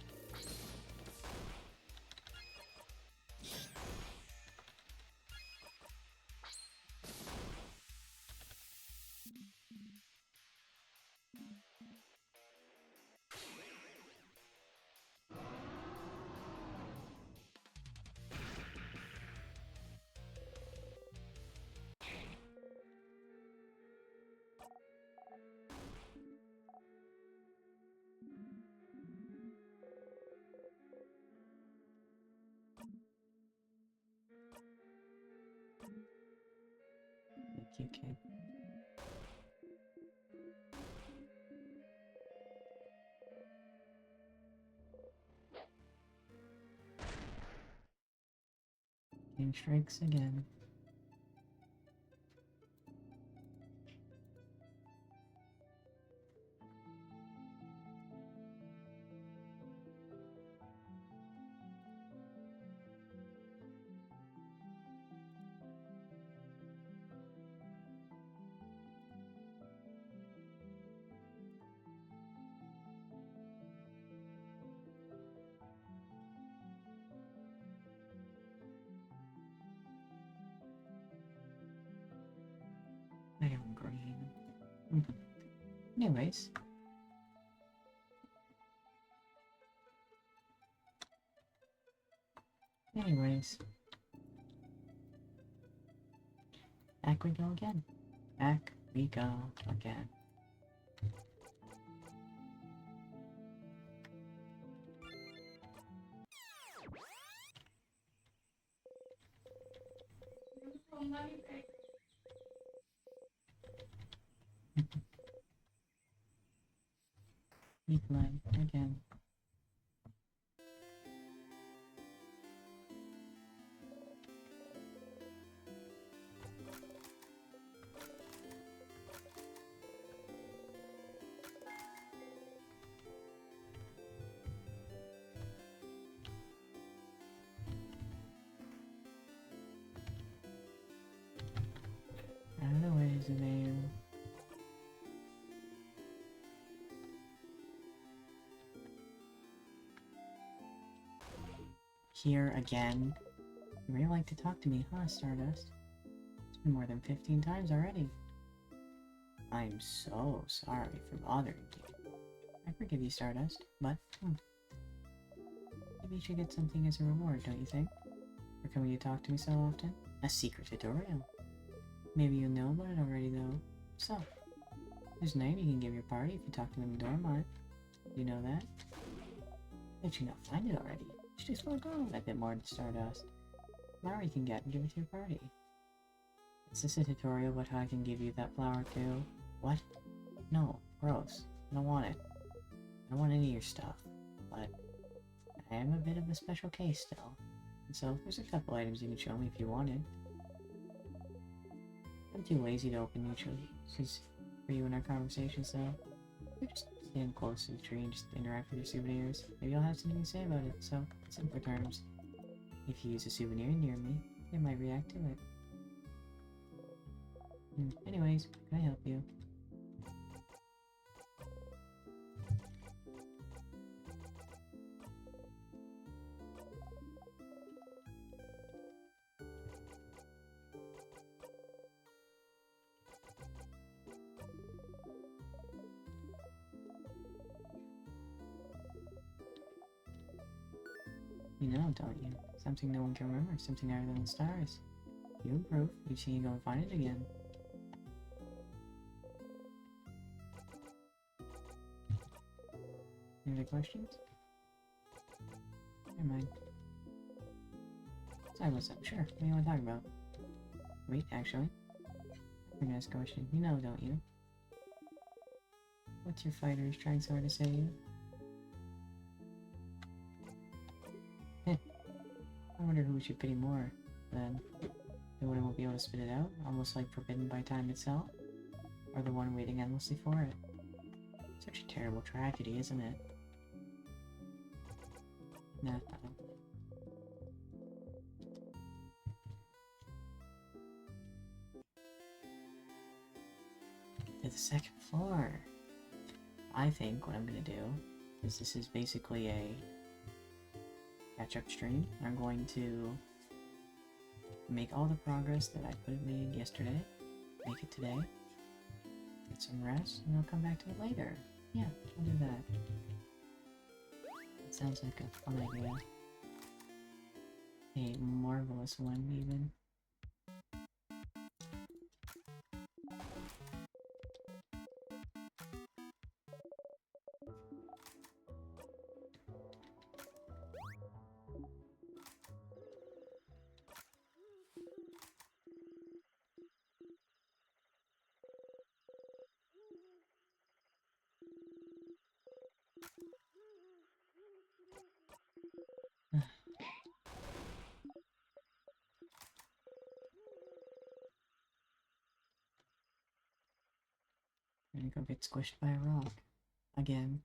Speaker 1: Thank you, kid. King strikes again. I am green. Anyways. Anyways. Back we go again. Back we go again. Decline again. Out of the way, Zavair. Here again. You really like to talk to me, huh, Stardust? It's been more than 15 times already. I'm so sorry for bothering you. I forgive you, Stardust, but, maybe you should get something as a reward, don't you think? For coming to talk to me so often? A secret tutorial. Maybe you know about it already, though. So, there's a name you can give your party if you talk to them in Dormont. You know that? Did you not find it already? You should explore a bit more to Stardust. Flower you can get and give it to your party. Is this a tutorial about how I can give you that flower too? What? No, gross. I don't want it. I don't want any of your stuff. But I am a bit of a special case still. And so there's a couple items you can show me if you wanted. I'm too lazy to open usually, since for you in our conversations though. You just stand close to the tree and just interact with your souvenirs. Maybe I'll have something to say about it, so in simpler terms. If you use a souvenir near me, they might react to it. Anyways, can I help you? You know, don't you? Something no one can remember, something higher than the stars. You improve, you see you go and find it again. Any other questions? Never mind. Sorry, what's up? Sure, what do you want to talk about? Wait, actually. I'm gonna ask a question. You know, don't you? What's your fighters trying so hard to say you? I wonder who we should pity more, then. The one who won't be able to spit it out, almost like forbidden by time itself? Or the one waiting endlessly for it? Such a terrible tragedy, isn't it? Nah, I don't. To the second floor. I think what I'm gonna do is this is basically a catch-up stream. I'm going to make all the progress that I could have made yesterday, make it today, get some rest, and I'll come back to it later. Yeah, I'll do that. It sounds like a fun idea. A marvelous one, even. I'm gonna go get squished by a rock. Again.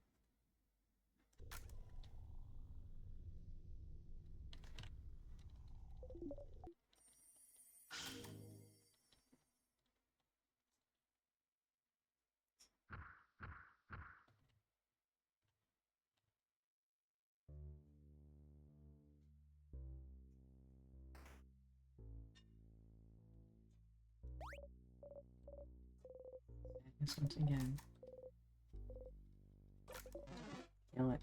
Speaker 1: This once again. Kill it.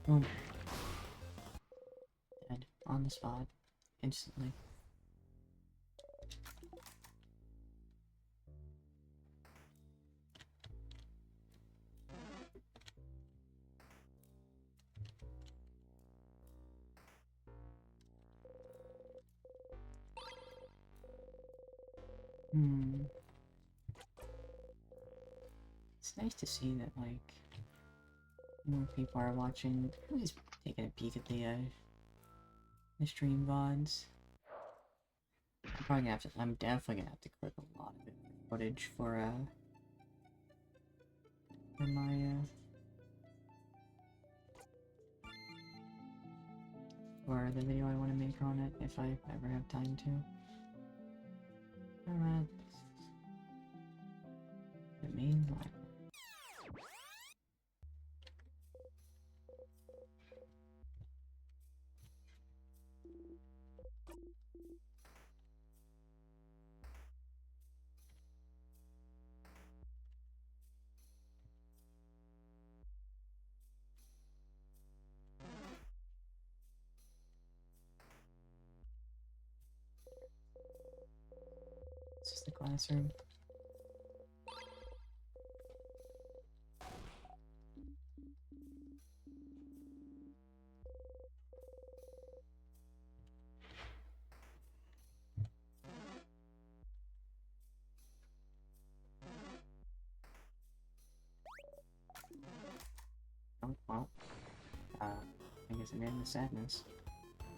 Speaker 1: Boom. Dead. On the spot. Instantly. It's nice to see that, like, more people are watching, at least taking a peek at the stream VODs. I'm definitely gonna have to clip a lot of footage for my, for the video I want to make on it, if I ever have time to. Alright. The main library. This is the classroom. Oh, well. I guess I'm in the sadness.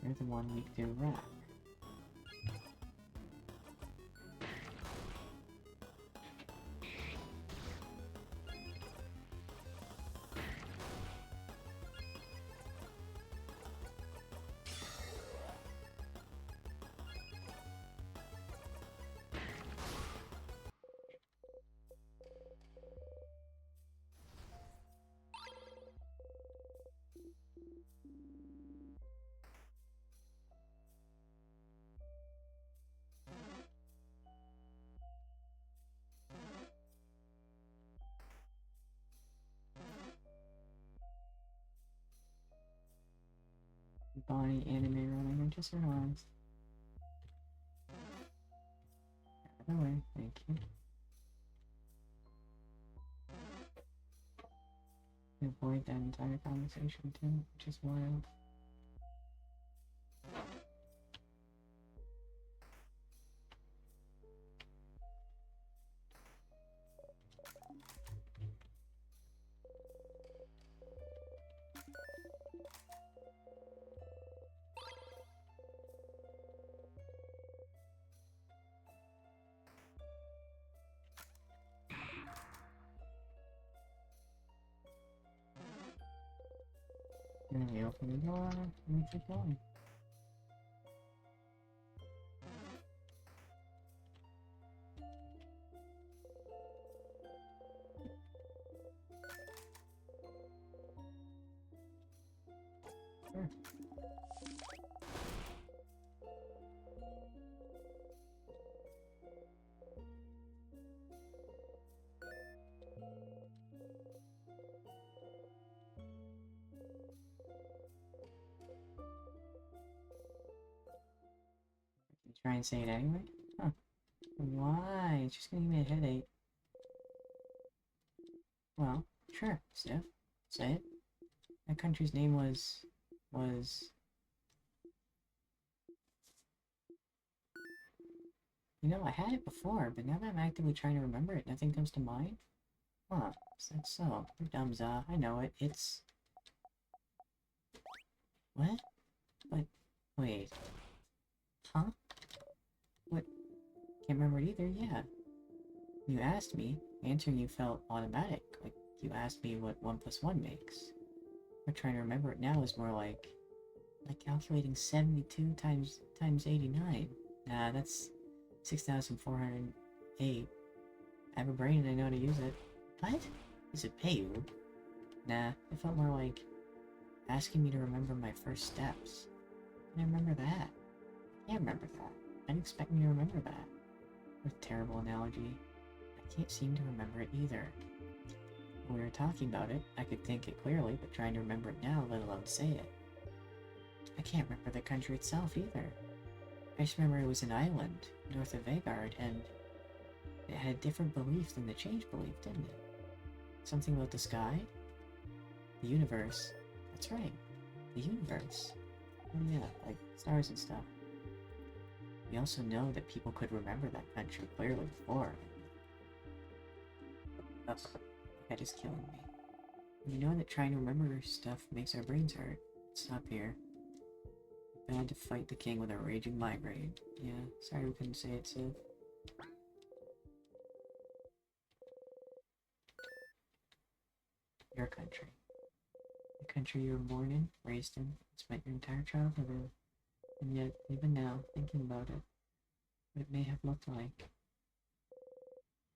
Speaker 1: You're the one weak to rock. Bonnie anime running into her arms. Out of the way, thank you. Avoid that entire conversation too, which is wild. And we open the door and we keep going. Sure. Try and say it anyway? Huh. Why? It's just gonna give me a headache. Well, sure, Steph. Say it. That country's name was... You know, I had it before, but now that I'm actively trying to remember it, nothing comes to mind? Huh, is that so? You're dumb, Za. I know it. It's... What? But... Wait. Huh? What? Can't remember it either, yeah. You asked me, answering you felt automatic, like you asked me what 1 plus 1 makes. But trying to remember it now is more like calculating 72 times 89. Nah, that's 6,408. I have a brain and I know how to use it. What? Is it Peyu? Nah, it felt more like asking me to remember my first steps. I remember that. I can't remember that. I didn't expect me to remember that. What a terrible analogy. I can't seem to remember it either. When we were talking about it, I could think it clearly, but trying to remember it now, let alone say it. I can't remember the country itself either. I just remember it was an island north of Vagard, and it had a different belief than the change belief, didn't it? Something about the sky? The universe. That's right. The universe. Oh yeah, like stars and stuff. We also know that people could remember that country clearly before. Ugh, my head is killing me. We know that trying to remember stuff makes our brains hurt. Stop here. Bad to fight the king with a raging migraine. Yeah, sorry we couldn't say it, Civ. Your country. The country you were born in, raised in, spent your entire childhood in. And yet, even now, thinking about it, what it may have looked like,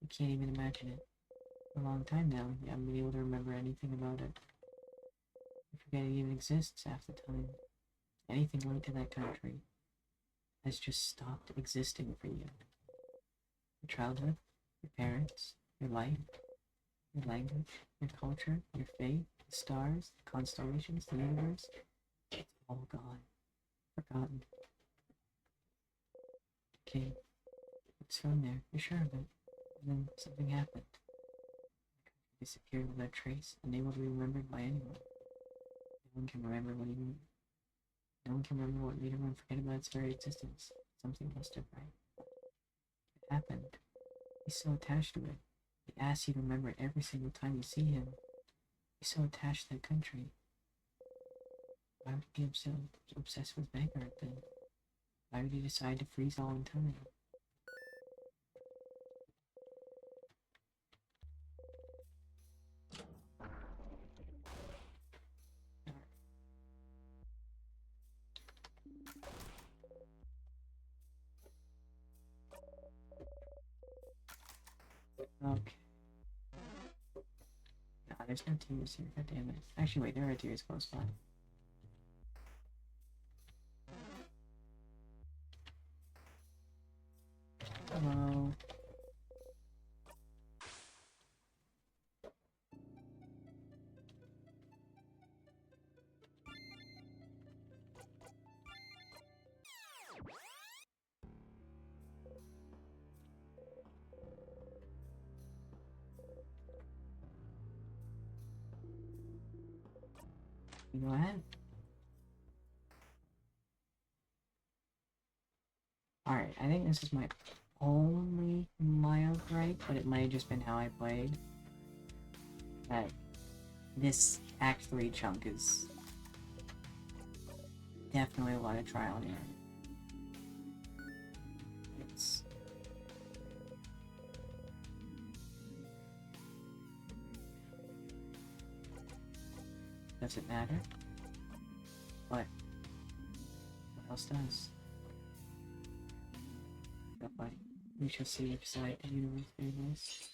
Speaker 1: you can't even imagine it. For a long time now, you haven't been able to remember anything about it. You forget it even exists half the time. Anything linked to that country has just stopped existing for you. Your childhood, your parents, your life, your language, your culture, your fate, the stars, the constellations, the universe, it's all gone. Forgotten. Okay, it's from there, you're sure of it. And then something happened. The country disappeared without trace, unable to be remembered by anyone. No one can remember what even No one can remember what made everyone forget about its very existence. Something must have, right? It happened. He's so attached to it. He asks you to remember it every single time you see him. He's so attached to that country. Why would he be so obsessed with Vanguard then? Why would he decide to freeze all in time? Okay. Nah, there's no tears here, god damn it. Actually, wait, there are tears close by. Hello. You go ahead. Alright, I think this is my only mild gripe, but it might have just been how I played. That this Act 3 chunk is definitely a lot of trial and error. It's... Does it matter? What else does? But we shall see which side the universe favors.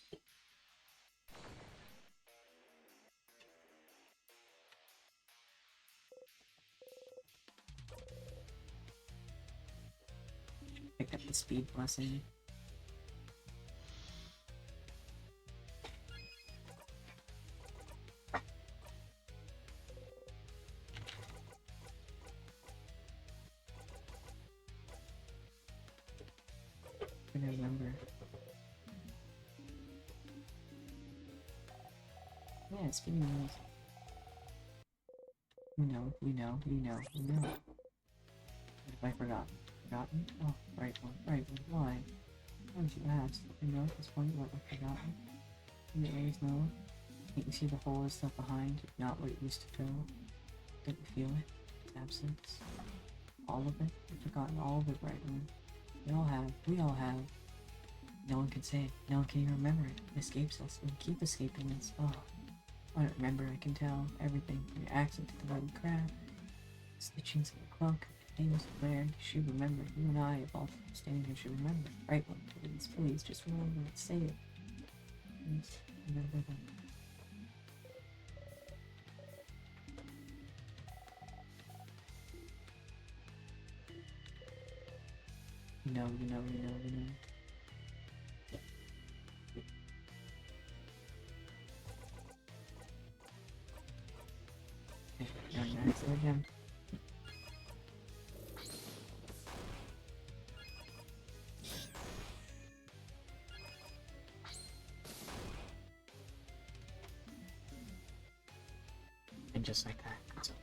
Speaker 1: Picked up the speed blessing. I remember. Yeah, speaking of those. You know. What have I forgotten? Forgotten? Oh, right one. Why? Why would you ask? You know at this point what I've forgotten? You always know. Can't you see the hole is stuff behind, not what it used to fill? Don't you feel it? Its absence? All of it? I've forgotten all of it, right one. We all have. No one can say it. No one can even remember it. It escapes us. We keep escaping us. Oh, I don't remember. I can tell everything. From your accent to the bloody crab, stitchings of the cloak, names of Blair. You should remember. You and I, of all people standing here, should remember. Right one, please, just remember it. Say it. Please, remember that. You know. again. And just like that, it's over.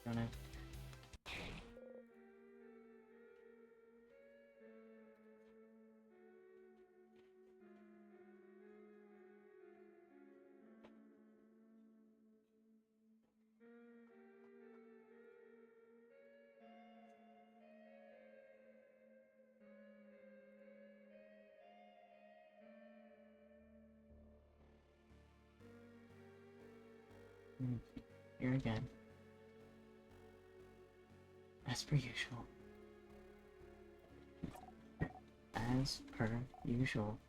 Speaker 1: Don't know. Here again. As per usual. As per usual.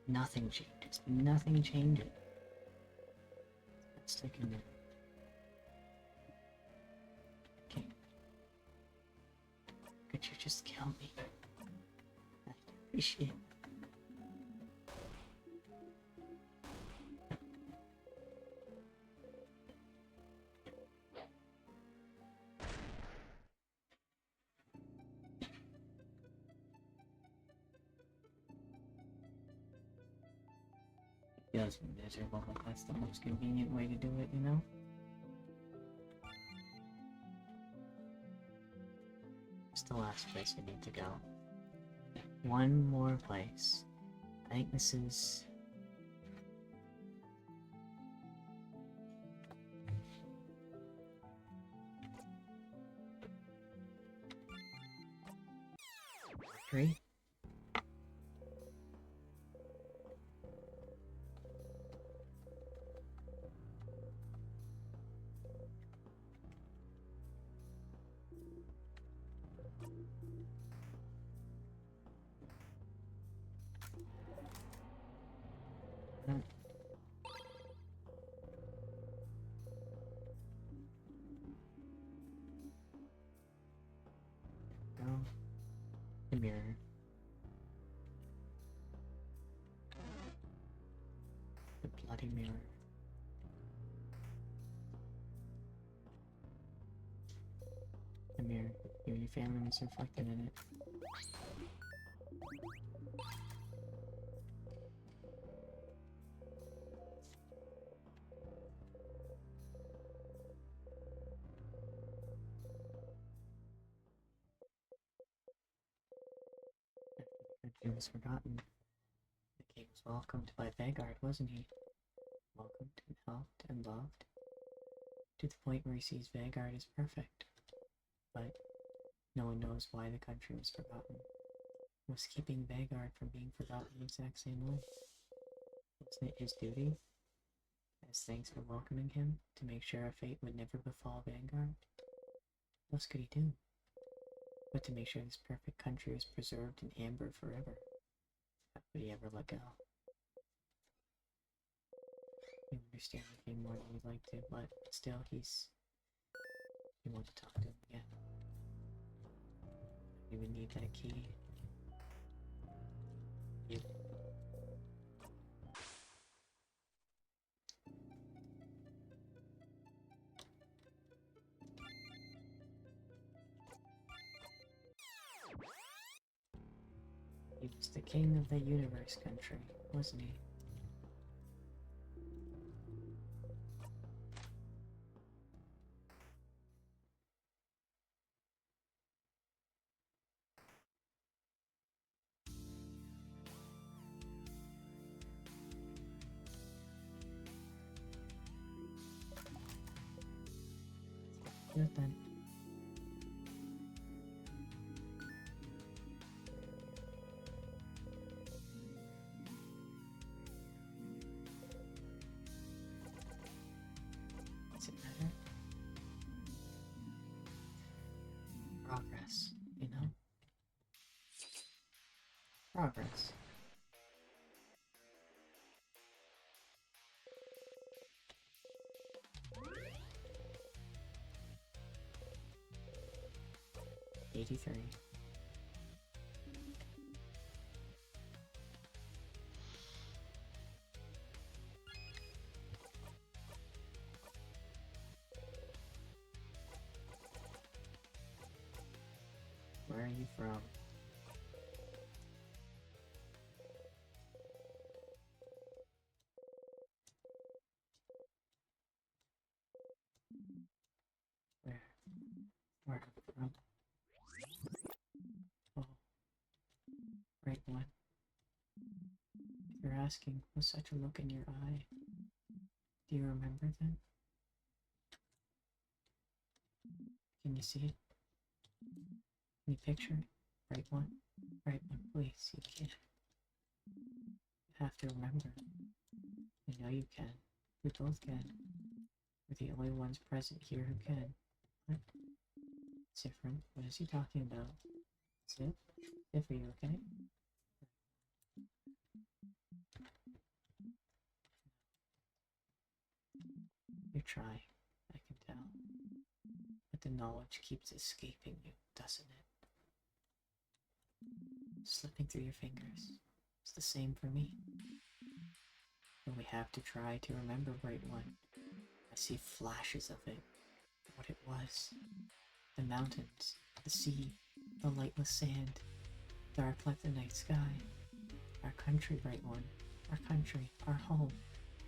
Speaker 1: Nothing changes. Nothing changes. Let's take a minute. Okay. Could you just kill me? I appreciate it. Feels miserable, but that's the most convenient way to do it, you know? It's the last place we need to go. One more place. I think this is... Three? No. The mirror. The bloody mirror. The mirror. Your family was reflected in it. He was forgotten. The king was welcomed by Vanguard, wasn't he? Welcomed and helped and loved. To the point where he sees Vanguard as perfect. But no one knows why the country was forgotten. Was keeping Vanguard from being forgotten the exact same way? Wasn't it his duty, as thanks for welcoming him, to make sure a fate would never befall Vanguard? What else could he do? But to make sure this perfect country was preserved in amber forever. How could he ever let go? You understand the king more than you'd like to, but still he wants to talk to him again. You would need that key. You. He was the king of the universe country, wasn't he? Good then. Does it matter? progress. $83. Where are you from? Where from? Oh, right one. If you're asking with such a look in your eye, do you remember then? Can you see it? Can you picture it? Right one? Right one, please. You can't. You have to remember. I know you can. We both can. We're the only ones present here who can. What? Different? What is he talking about? Sif? Sif, are you okay? You're trying, I can tell. But the knowledge keeps escaping you, doesn't it? Slipping through your fingers. It's the same for me. But we have to try to remember, Bright One. I see flashes of it. What it was. The mountains, the sea, the lightless sand, dark like the night sky. Our country, Bright One. Our country, our home.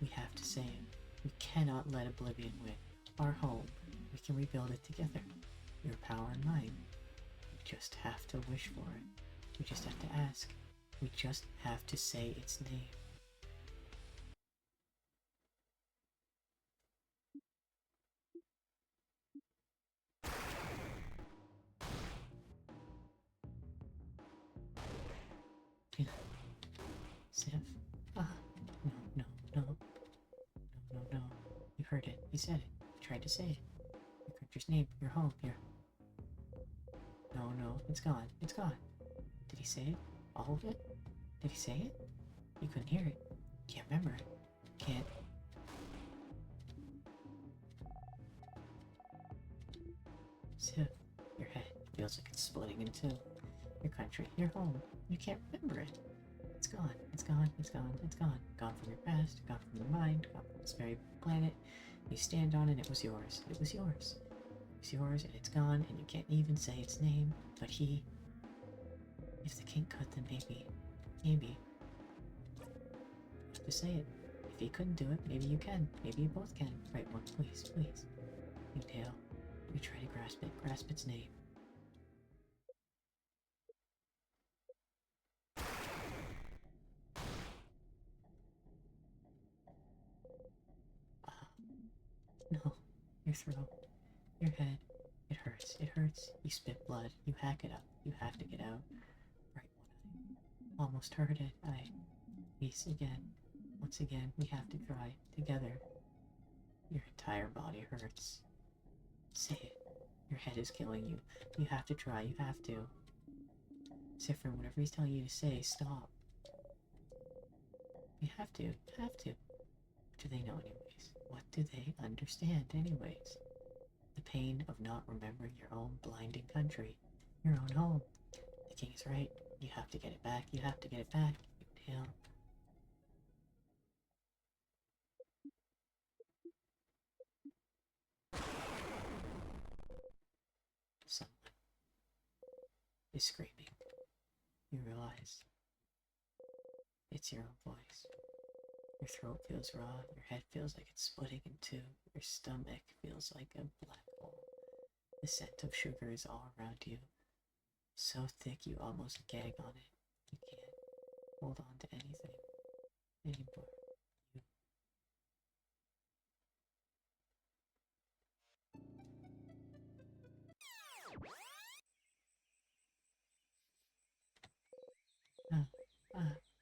Speaker 1: We have to say it. We cannot let oblivion win. Our home. We can rebuild it together. Your power and mine. We just have to wish for it. We just have to ask. We just have to say its name. Sif? Ah, no, no, no. No, no, no. You heard it. You said it. You tried to say it. Your country's name, your home, your... No, no, it's gone. It's gone. Did he say it? All of it? Did he say it? You couldn't hear it. Can't remember it. Can't... Sif, your head feels like it's splitting in two. Your country, your home. You can't remember it. It's gone. It's gone. It's gone. It's gone. Gone from your past. Gone from your mind. Gone from this very planet. You stand on it. It was yours. It was yours. It was yours, and it's gone, and you can't even say its name. But he... If the king could, then maybe... Maybe... You have to say it. If he couldn't do it, maybe you can. Maybe you both can. Right one, please, please. You tail. You try to grasp it. Grasp its name. No. Your throat. Your head. It hurts. It hurts. You spit blood. You hack it up. You have to get out. Right one eye. Almost heard it. Peace again. Once again, we have to try. Together. Your entire body hurts. Say it. Your head is killing you. You have to try. You have to. Sifrin, whatever he's telling you to say, stop. You have to. You have to. What do they know anyways? What do they understand anyways? The pain of not remembering your own blinding country. Your own home. The king is right. You have to get it back. You have to get it back. You tail. Someone is screaming. You realize it's your own voice. Your throat feels raw, your head feels like it's splitting in two, your stomach feels like a black hole. The scent of sugar is all around you, so thick you almost gag on it. You can't hold on to anything anymore.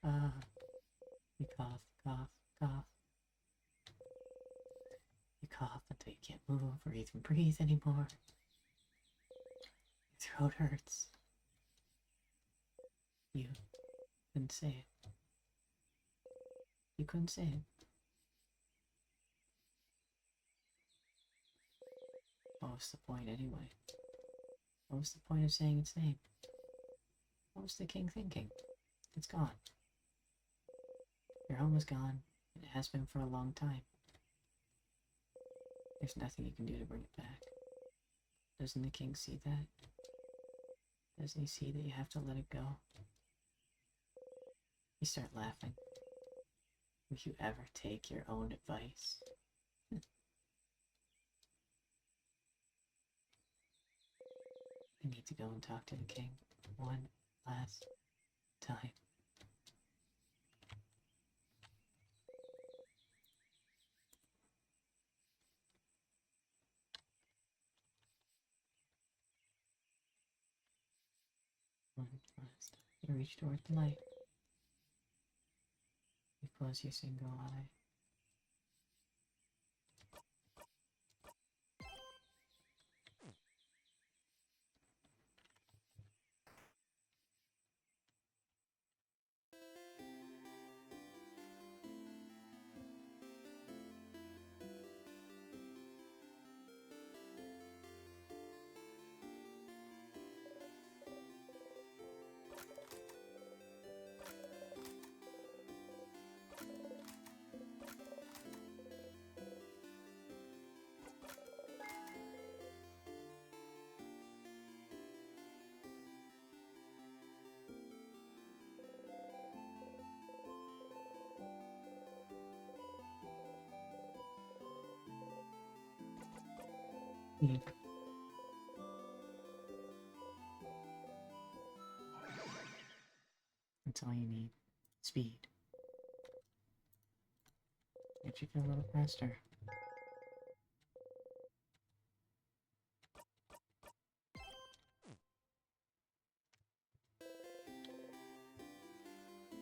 Speaker 1: Ah. You cough, cough, cough. You cough until you can't move or even breathe anymore. Your throat hurts. You couldn't say it. You couldn't say it. What was the point anyway? What was the point of saying its name? What was the king thinking? It's gone. Your home is gone, and it has been for a long time. There's nothing you can do to bring it back. Doesn't the king see that? Doesn't he see that you have to let it go? You start laughing. Would you ever take your own advice? I need to go and talk to the king one last time. One last time. You reach toward the light. You close your single eye. That's all you need. Speed. Get you go a little faster.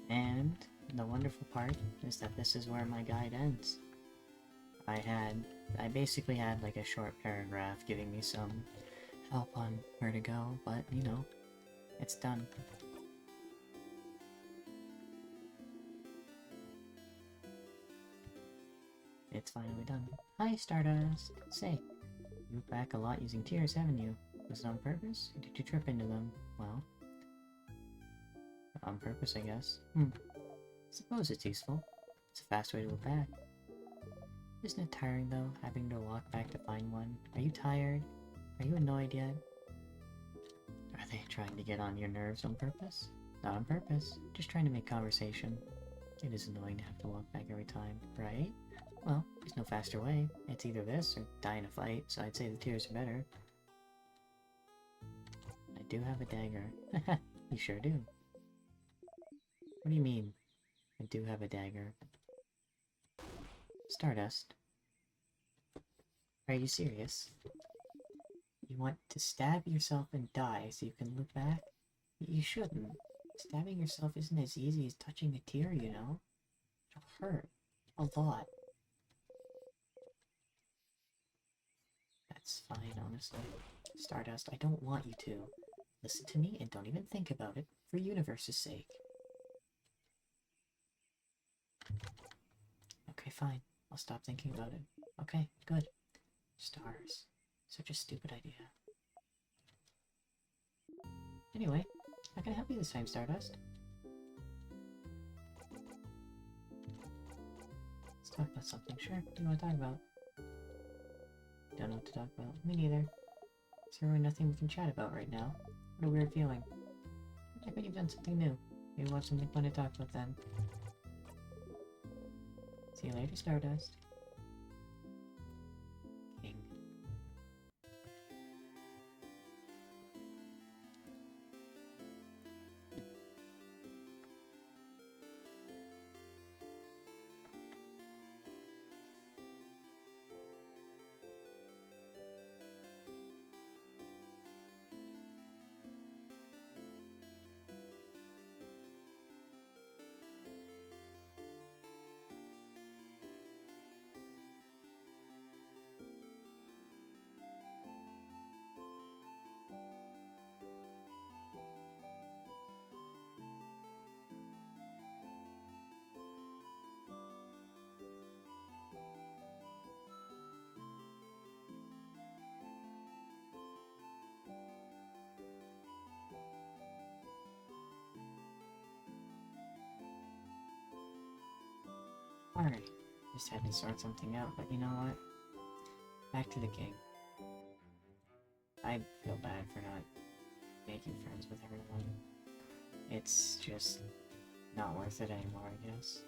Speaker 1: And the wonderful part is that this is where my guide ends. I basically had like a short paragraph giving me some help on where to go, but you know, it's done. It's finally done. Hi, Stardust! Say, you look back a lot using tears, haven't you? Was it on purpose? Or did you trip into them? Well, on purpose, I guess. Suppose it's useful. It's a fast way to look back. Isn't it tiring, though, having to walk back to find one? Are you tired? Are you annoyed yet? Are they trying to get on your nerves on purpose? Not on purpose, just trying to make conversation. It is annoying to have to walk back every time, right? Well, there's no faster way. It's either this or die in a fight, so I'd say the tears are better. I do have a dagger. You sure do. What do you mean? I do have a dagger. Stardust. Are you serious? You want to stab yourself and die so you can look back? You shouldn't. Stabbing yourself isn't as easy as touching a tear, you know? It'll hurt. A lot. That's fine, honestly. Stardust, I don't want you to. Listen to me and don't even think about it, for universe's sake. Okay, fine. I'll stop thinking about it. Okay, good. Stars. Such a stupid idea. Anyway, how can I help you this time, Stardust? Let's talk about something. Sure, what do you want to talk about? Don't know what to talk about. Me neither. Is there really nothing we can chat about right now? What a weird feeling. Like when you've done something new. Maybe we'll have something fun to talk about then. See you later, Stardust. King. Sorry. Just had to sort something out, but you know what? Back to the game. I feel bad for not making friends with everyone. It's just not worth it anymore, I guess.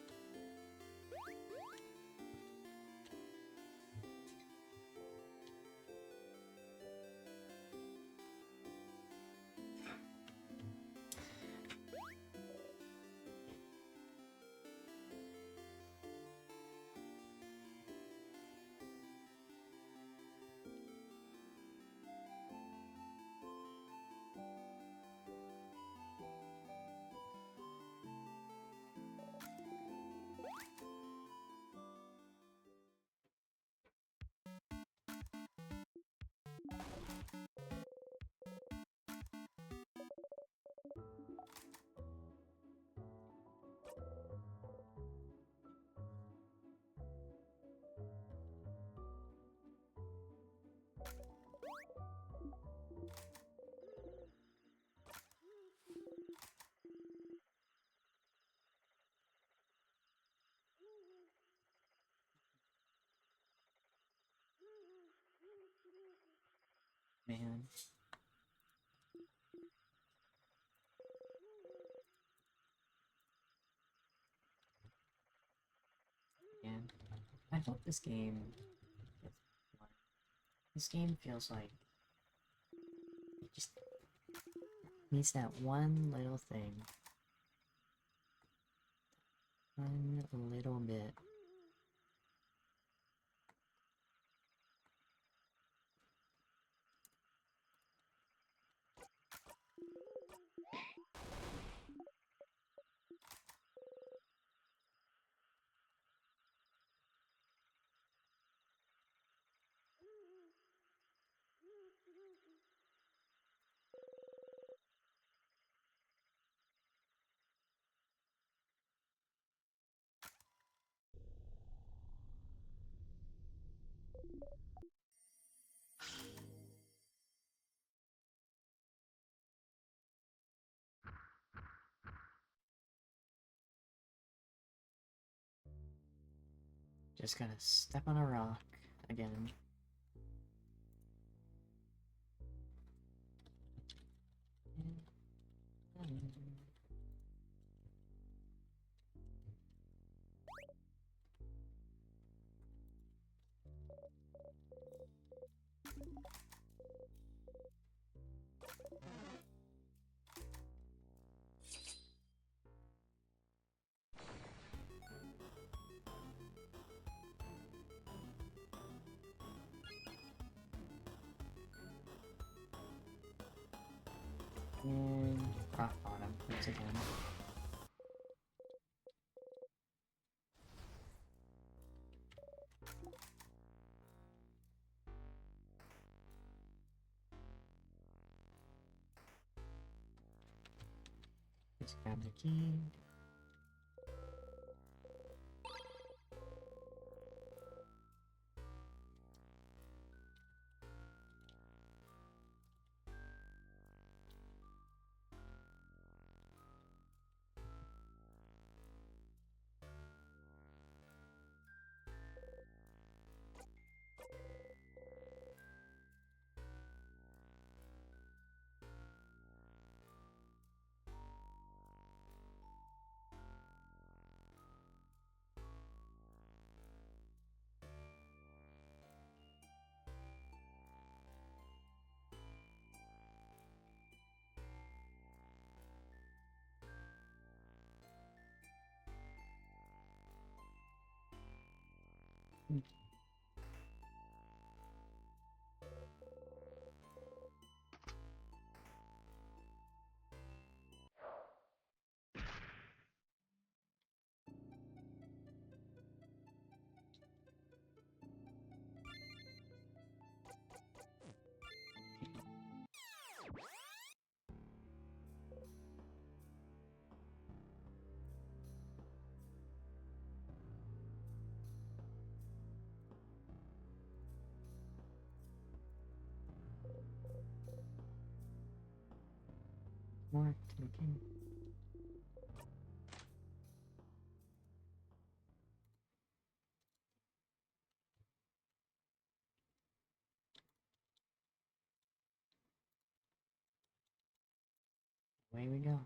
Speaker 1: Man. And I hope this game... This game feels like... It just needs that one little thing. One little bit. Just gonna step on a rock again. And rock bottom once again. Let's grab the key. More to the key. away we go.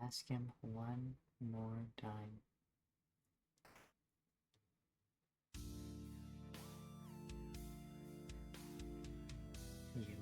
Speaker 1: Ask him one more time. You.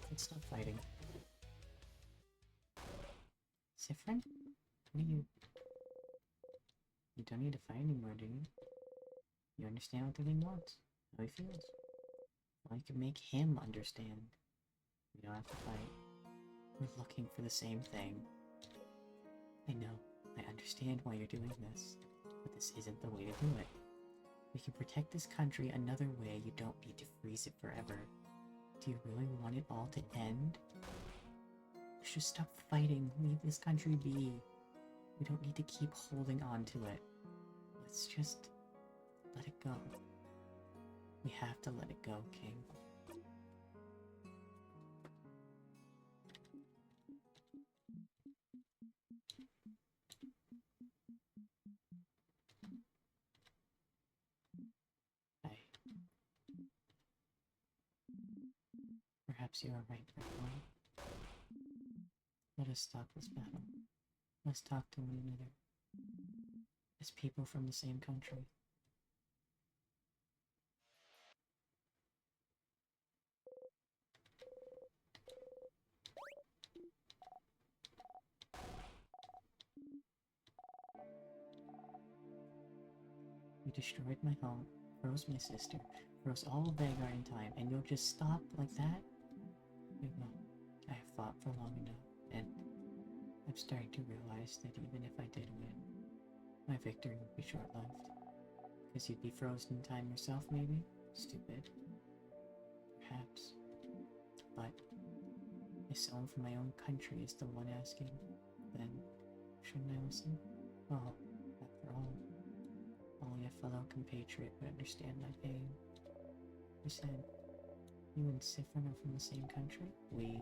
Speaker 1: Let's stop fighting. Siffrin? What are you... You don't need to fight anymore, do you? You understand what the king wants? How he feels? Well, you can make him understand. We don't have to fight. We're looking for the same thing. I know. I understand why you're doing this. But this isn't the way to do it. We can protect this country another way. You don't need to freeze it forever. Do you really want it all to end? Let's just stop fighting. Leave this country be. We don't need to keep holding on to it. Let's just let it go. We have to let it go, King. Perhaps you are right, Redwall. Let us stop this battle. Let's talk to one another. As people from the same country. You destroyed my home, froze my sister, froze all of Vagar in time, and you'll just stop like that? Well, I have fought for long enough, and I'm starting to realize that even if I did win, my victory would be short-lived. Because you'd be frozen in time yourself, maybe? Stupid. Perhaps. But if someone from my own country is the one asking, then shouldn't I listen? Oh, after all, only a fellow compatriot would understand my pain. You said, you and Siffrin are from the same country? We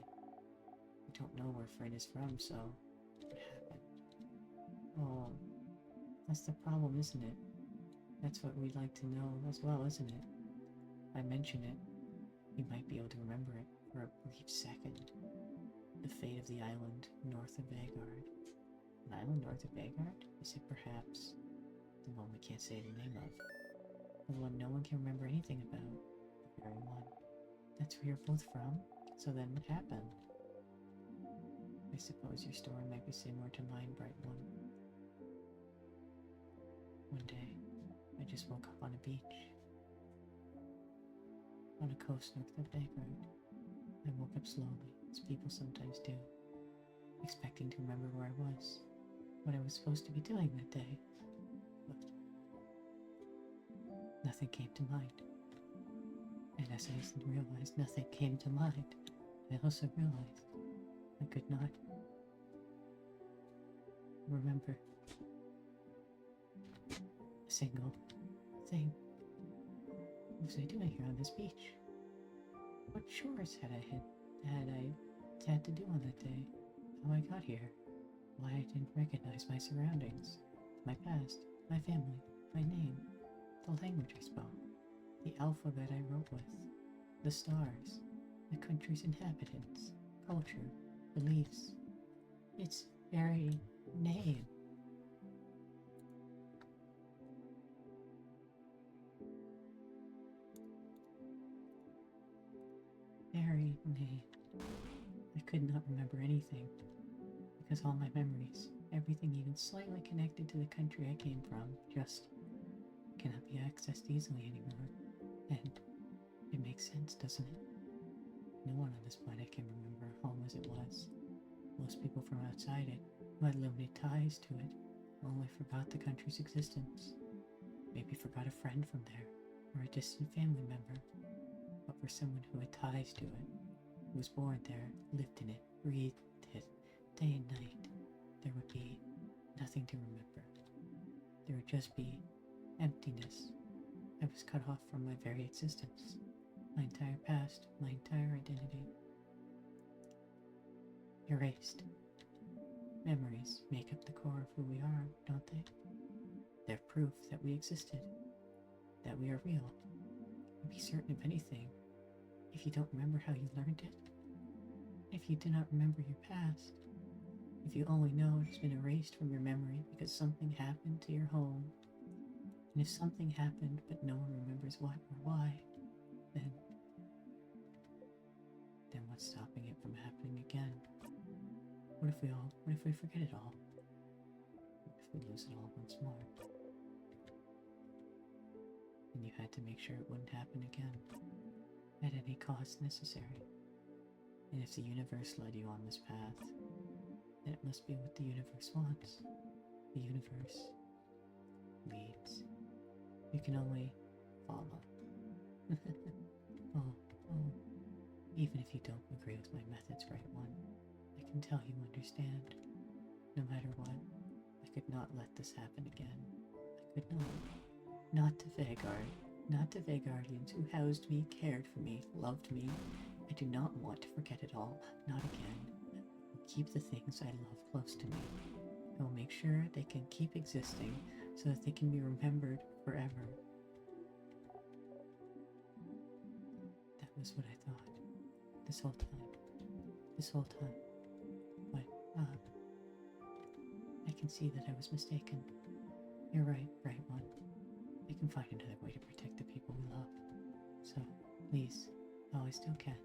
Speaker 1: don't know where Fryn is from, so what happened? Oh, that's the problem, isn't it? That's what we'd like to know as well, isn't it? If I mention it, you might be able to remember it for a brief second. The fate of the island north of Vagard. An island north of Vagard? Is it perhaps the one we can't say the name of? The one no one can remember anything about? The very one. That's where you're both from? So then what happened? I suppose your story might be similar to mine, Bright One. One day, I just woke up on a beach. On a coast north of Vagard. I woke up slowly, as people sometimes do, expecting to remember where I was, what I was supposed to be doing that day. But nothing came to mind. And as I realized nothing came to mind, I also realized I could not remember a single thing. What was I doing here on this beach? What chores had I had to do on that day? How I got here? Why I didn't recognize my surroundings, my past, my family, my name, the language I spoke, the alphabet I wrote with, the stars, the country's inhabitants, culture, beliefs, its very name. Very name. I could not remember anything, because all my memories, everything even slightly connected to the country I came from, just cannot be accessed easily anymore. And it makes sense, doesn't it? No one on this planet can remember home as it was. Most people from outside it who had limited ties to it, only forgot the country's existence. Maybe forgot a friend from there, or a distant family member. But for someone who had ties to it, who was born there, lived in it, breathed it, day and night, there would be nothing to remember. There would just be emptiness. I was cut off from my very existence, my entire past, my entire identity. Erased. Memories make up the core of who we are, don't they? They're proof that we existed, that we are real. Be certain of anything if you don't remember how you learned it, if you do not remember your past, if you only know it's been erased from your memory because something happened to your home, and if something happened but no one remembers what or why, then what's stopping it from happening again? What if we forget it all? What if we lose it all once more? And you had to make sure it wouldn't happen again, at any cost necessary. And if the universe led you on this path, then it must be what the universe wants. The universe leads. You can only follow. oh, even if you don't agree with my methods, right one, I can tell you understand. No matter what, I could not let this happen again. I could not. Not to Vhagar, not to Vhagardians who housed me, cared for me, loved me. I do not want to forget it all, not again. I will keep the things I love close to me. I will make sure they can keep existing so that they can be remembered forever. That was what I thought. This whole time. But, I can see that I was mistaken. You're right, Bright One. I can find another way to protect the people we love. So, please, while I still can,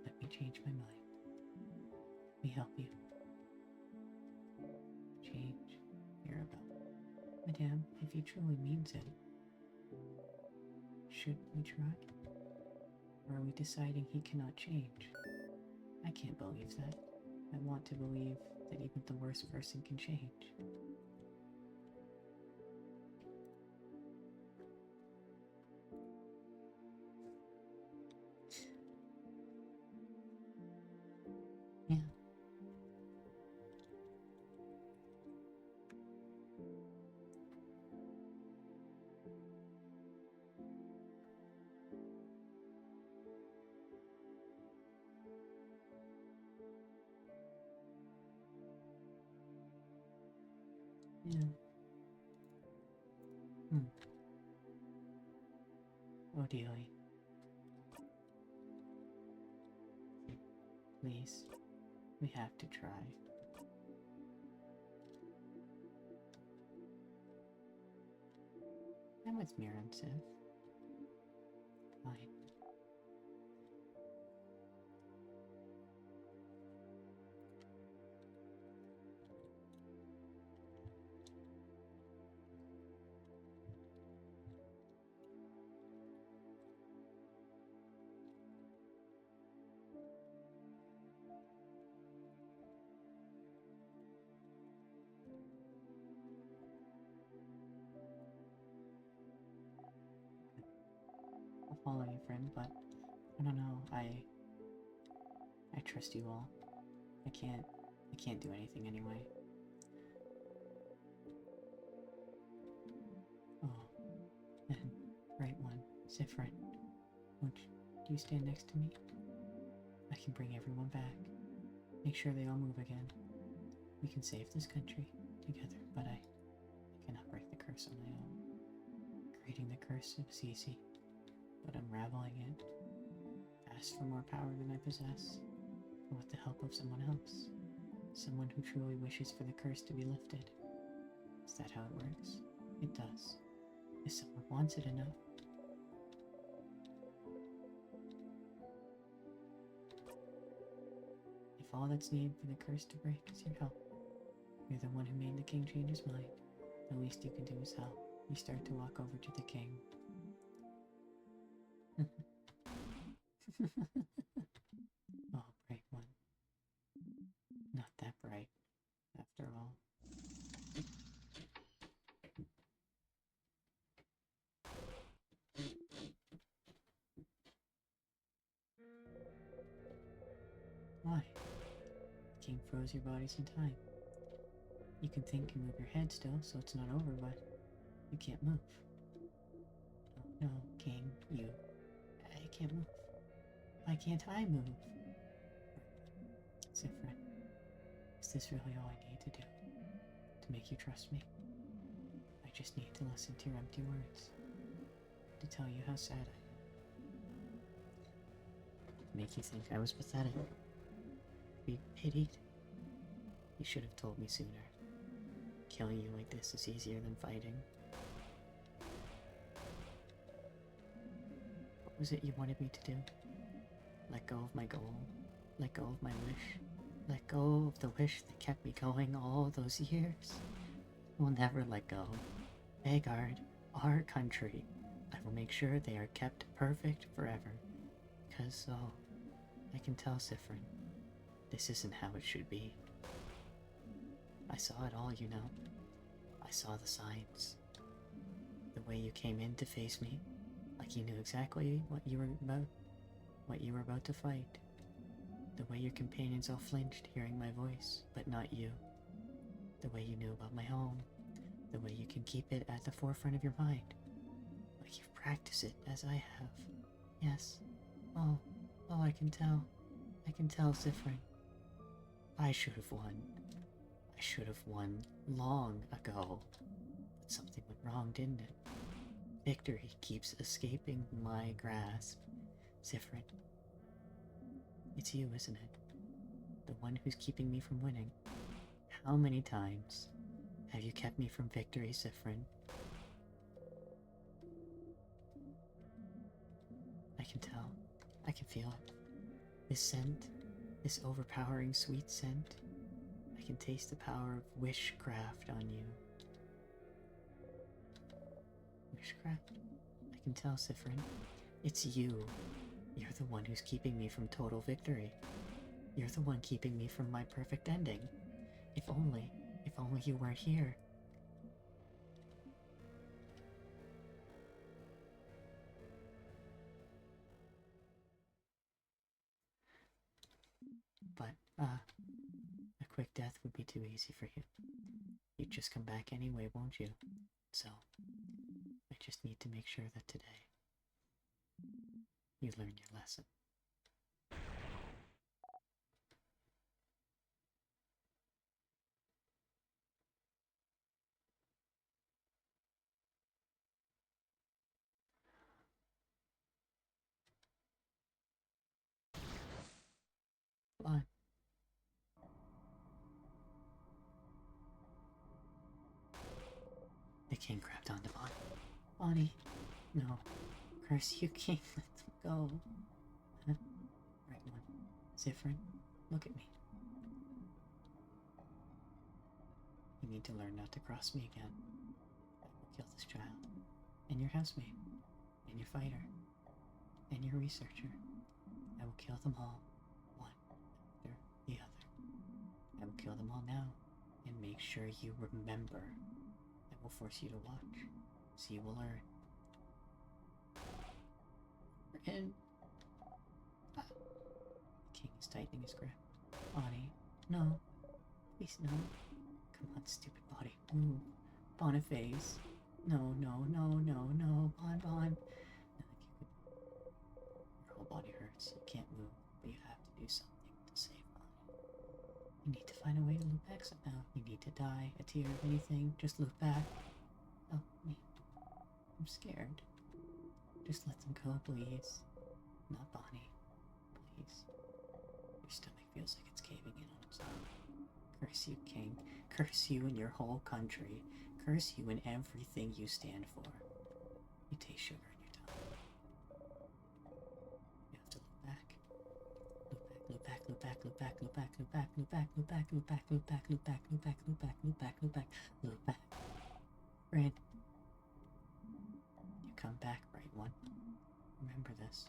Speaker 1: let me change my mind. Let me help you. Change Mirabelle. Madame, if he truly means it, shouldn't we try? Or are we deciding he cannot change? I can't believe that. I want to believe that even the worst person can change. Yeah. Yeah. Oh, dearie. Please, we have to try. I'm with Miran, Sif. Fine. I'll follow you, friend, but I don't know, I trust you all. I can't do anything anyway. Oh, then, Right One, Siffrin, won't you stand next to me? I can bring everyone back. Make sure they all move again. We can save this country together, but I cannot break the curse on my own. Creating the curse is easy, but unraveling it asks for more power than I possess, but with the help of someone else. Someone who truly wishes for the curse to be lifted. Is that how it works? It does. If someone wants it enough. If all that's needed for the curse to break is your help, you're the one who made the king change his mind. The least you can do is help. You start to walk over to the king. Oh, Bright One. Not that bright. Why? The king froze your bodies in time. You can think and move your head still, so it's not over, but you can't move. No, no, king, I can't move. Why can't I move? Siffrin, is this really all I need to do to make you trust me? I just need to listen to your empty words, to tell you how sad I am. Make you think I was pathetic. Be pitied. You should have told me sooner. Killing you like this is easier than fighting. What was it you wanted me to do? Let go of my goal? Let go of my wish? Let go of the wish that kept me going all those years? We'll never let go. Vhagarde, our country. I will make sure they are kept perfect forever. Because, oh, I can tell, Siffrin, this isn't how it should be. I saw it all, you know. I saw the signs. The way you came in to face me, like you knew exactly what you were about to fight. The way your companions all flinched hearing my voice, but not you. The way you knew about my home. The way you can keep it at the forefront of your mind. Like you've practiced it as I have. Yes. Oh, I can tell. I can tell, Siffrin. I should have won. I should have won long ago. But something went wrong, didn't it? Victory keeps escaping my grasp. Siffrin. It's you, isn't it? The one who's keeping me from winning. How many times have you kept me from victory, Siffrin? I can tell. I can feel it. This scent, this overpowering sweet scent. I can taste the power of wishcraft on you. Wishcraft? I can tell, Siffrin. It's you. You're the one who's keeping me from total victory. You're the one keeping me from my perfect ending. If only you weren't here. But, a quick death would be too easy for you. You'd just come back anyway, won't you? So, I just need to make sure that today you learn your lesson. Bon. The king grabbed onto Bon. Bonnie, no. Curse you, king. Let them go. Huh? Right one. Siffrin, look at me. You need to learn not to cross me again. I will kill this child. And your housemate. And your fighter. And your researcher. I will kill them all. One after the other. I will kill them all now. And make sure you remember. I will force you to watch. So you will learn. And... The king is tightening his grip. Bonnie, no. Please, no. Come on, stupid body. Move. Boniface. No, no, no, no, no. Bon. Your whole body hurts. You can't move, but you have to do something to save Bonnie. You need to find a way to loop back somehow. You need to die, a tear, anything. Just loop back. Help me. I'm scared. Just let them go, please. Not Bonnie. Please. Your stomach feels like it's caving in on its own. Curse you, king. Curse you and your whole country. Curse you and everything you stand for. You taste sugar in your tongue. You have to look back. Look back, look back, look back, look back, look back, look back, look back, look back, look back, look back, look back, look back, look back, look back, look back. Brand. You come back, right one. Remember this.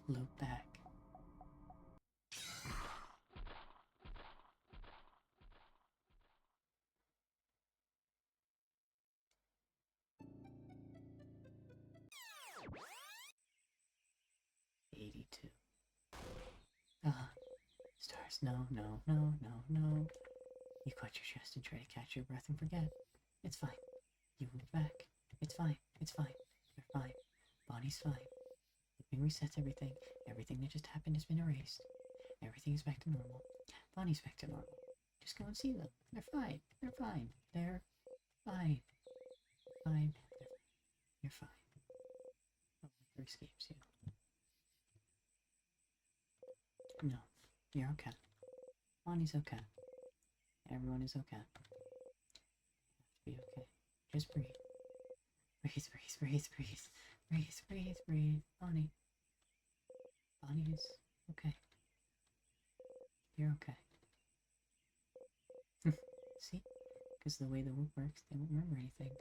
Speaker 1: Loop back. Ah, escapes. No, no, no, no, no. You clutch your chest and try to catch your breath and forget. It's fine. You move back. It's fine. It's fine. You're fine. Bonnie's fine. Looping resets everything. Everything that just happened has been erased. Everything is back to normal. Bonnie's back to normal. Just go and see them. They're fine. They're fine. They're fine. Fine. You're fine. No one escapes you. No. You're okay. Bonnie's okay. Everyone is okay. Be okay. Just breathe. Breathe, breathe, breathe, breathe. Breathe, breathe, breathe. Bonnie. Bonnie is okay. You're okay. See? Because the way the whoop works, they won't remember anything.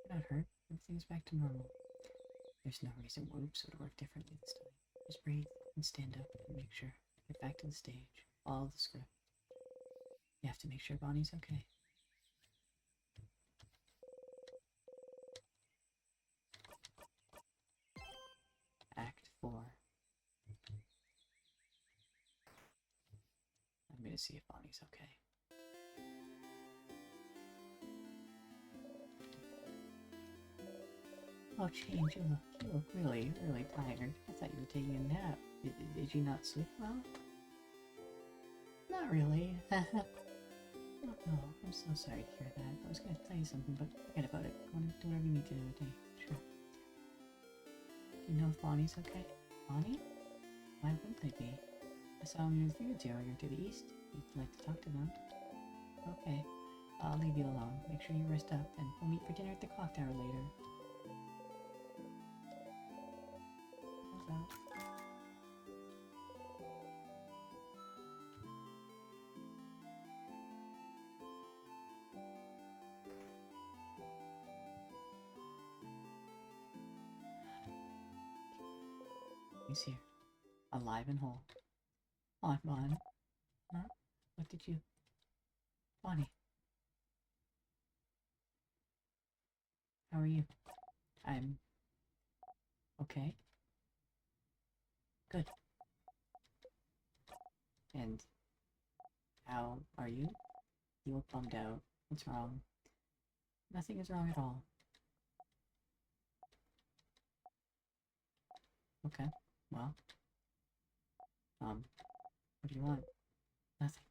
Speaker 1: You're not hurt. Everything's back to normal. There's no reason whoops would work differently this time. Just breathe and stand up and make sure. Get back to the stage. Follow the script. You have to make sure Bonnie's okay. Act 4. I'm gonna see if Bonnie's okay. Oh, Change, you look really, really tired. I thought you were taking a nap. Did you not sleep well? Not really. Oh no, I'm so sorry to hear that. I was gonna tell you something, but forget about it. Go and do whatever you need to do today. Sure. Do you know if Bonnie's okay? Bonnie? Why wouldn't they be? I saw them in the fields earlier to the east. You'd like to talk to them. Okay. I'll leave you alone. Make sure you rest up, and we'll meet for dinner at the clock tower later. How's that? He's here. Alive and whole. On, Bonnie. Huh? What did you... Bonnie. How are you? I'm... okay. Good. And... how are you? You look bummed out. What's wrong? Nothing is wrong at all. Okay. Well... what do you want? Nothing.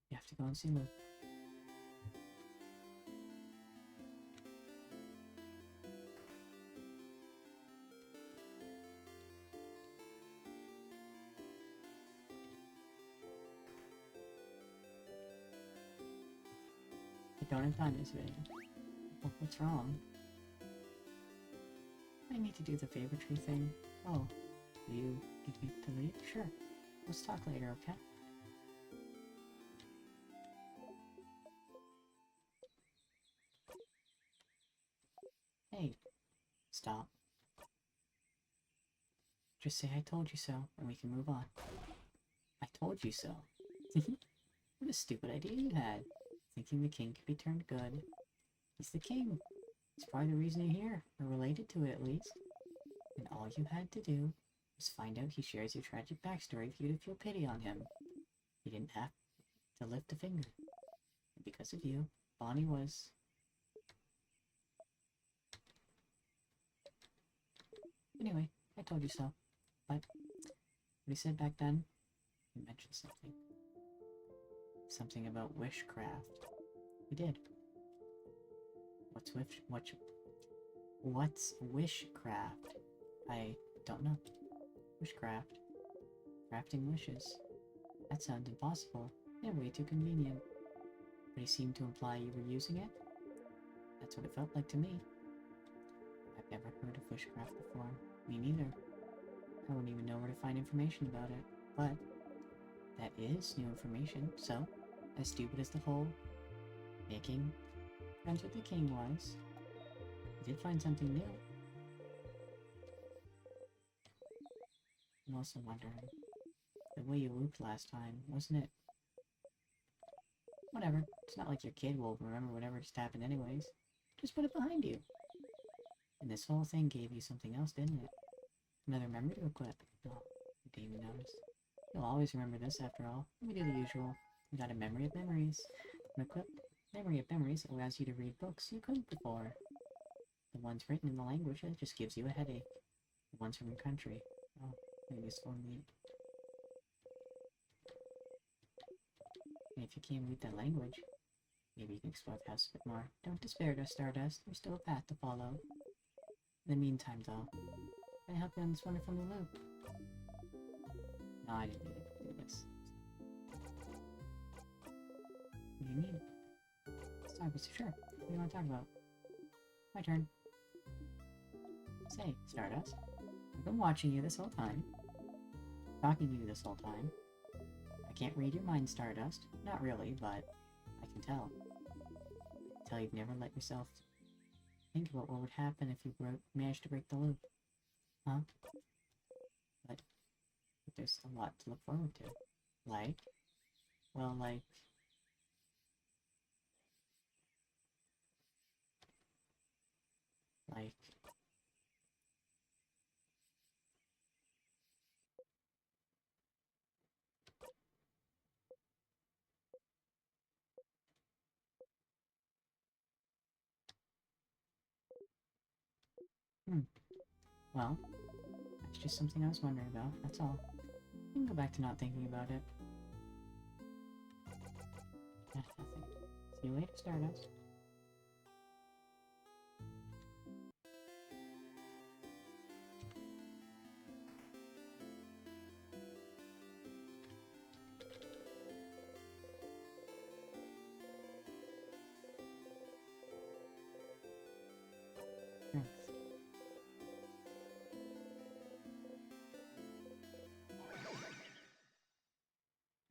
Speaker 1: You have to go and see Luke. I don't have time this video. What's wrong? I need to do the favor tree thing. Oh, do you need me to leave? Sure. Let's talk later, okay? Hey, stop. Just say I told you so, and we can move on. I told you so. What a stupid idea you had. Thinking the king could be turned good. He's the king. It's probably the reason you're here, or related to it at least. And all you had to do was find out he shares your tragic backstory for you to feel pity on him. You didn't have to lift a finger. And because of you, Bonnie was... Anyway, I told you so. But what he said back then, he mentioned something. Something about wishcraft. He did. What's wishcraft? I don't know. Wishcraft. Crafting wishes. That sounds impossible and way too convenient. But he seemed to imply you were using it? That's what it felt like to me. I've never heard of wishcraft before. Me neither. I wouldn't even know where to find information about it. But that is new information, so as stupid as the whole making friends with the king was, I did find something new. I'm also wondering, the way you looped last time, wasn't it? Whatever, it's not like your kid will remember whatever just happened anyways. Just put it behind you. And this whole thing gave you something else, didn't it? Another memory to equip. Oh, the demon noticed. You'll always remember this after all. We do the usual. You got a memory of memories. When equipped, memory of memories allows you to read books you couldn't before. The ones written in the language that just gives you a headache. The ones from your country. Oh, they're useful indeed. And if you can't read that language, maybe you can explore the house a bit more. Don't despair, Stardust. There's still a path to follow. In the meantime, though, can I help you on this wonderful new loop? No, I didn't need to do this. What do you need? Stardust, sure. What do you want to talk about? My turn. Say, Stardust, I've been watching you this whole time. Talking to you this whole time. I can't read your mind, Stardust. Not really, but I can tell. I can tell you've never let yourself think about what would happen if you managed to break the loop. Huh? But there's a lot to look forward to. Like? Well, like... Like... Well, that's just something I was wondering about, that's all. You can go back to not thinking about it. Nothing. See you later, Stardust. Thanks.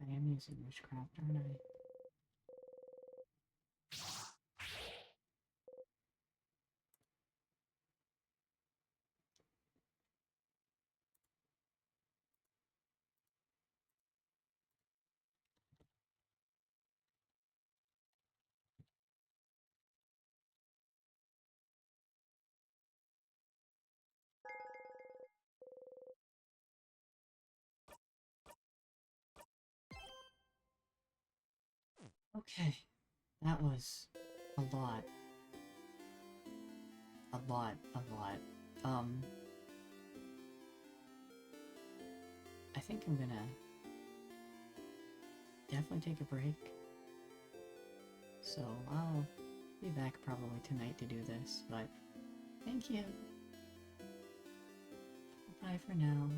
Speaker 1: I am using witchcraft, aren't I? Okay, that was a lot. A lot, a lot. I think I'm gonna definitely take a break. So I'll be back probably tonight to do this, but thank you. Bye for now.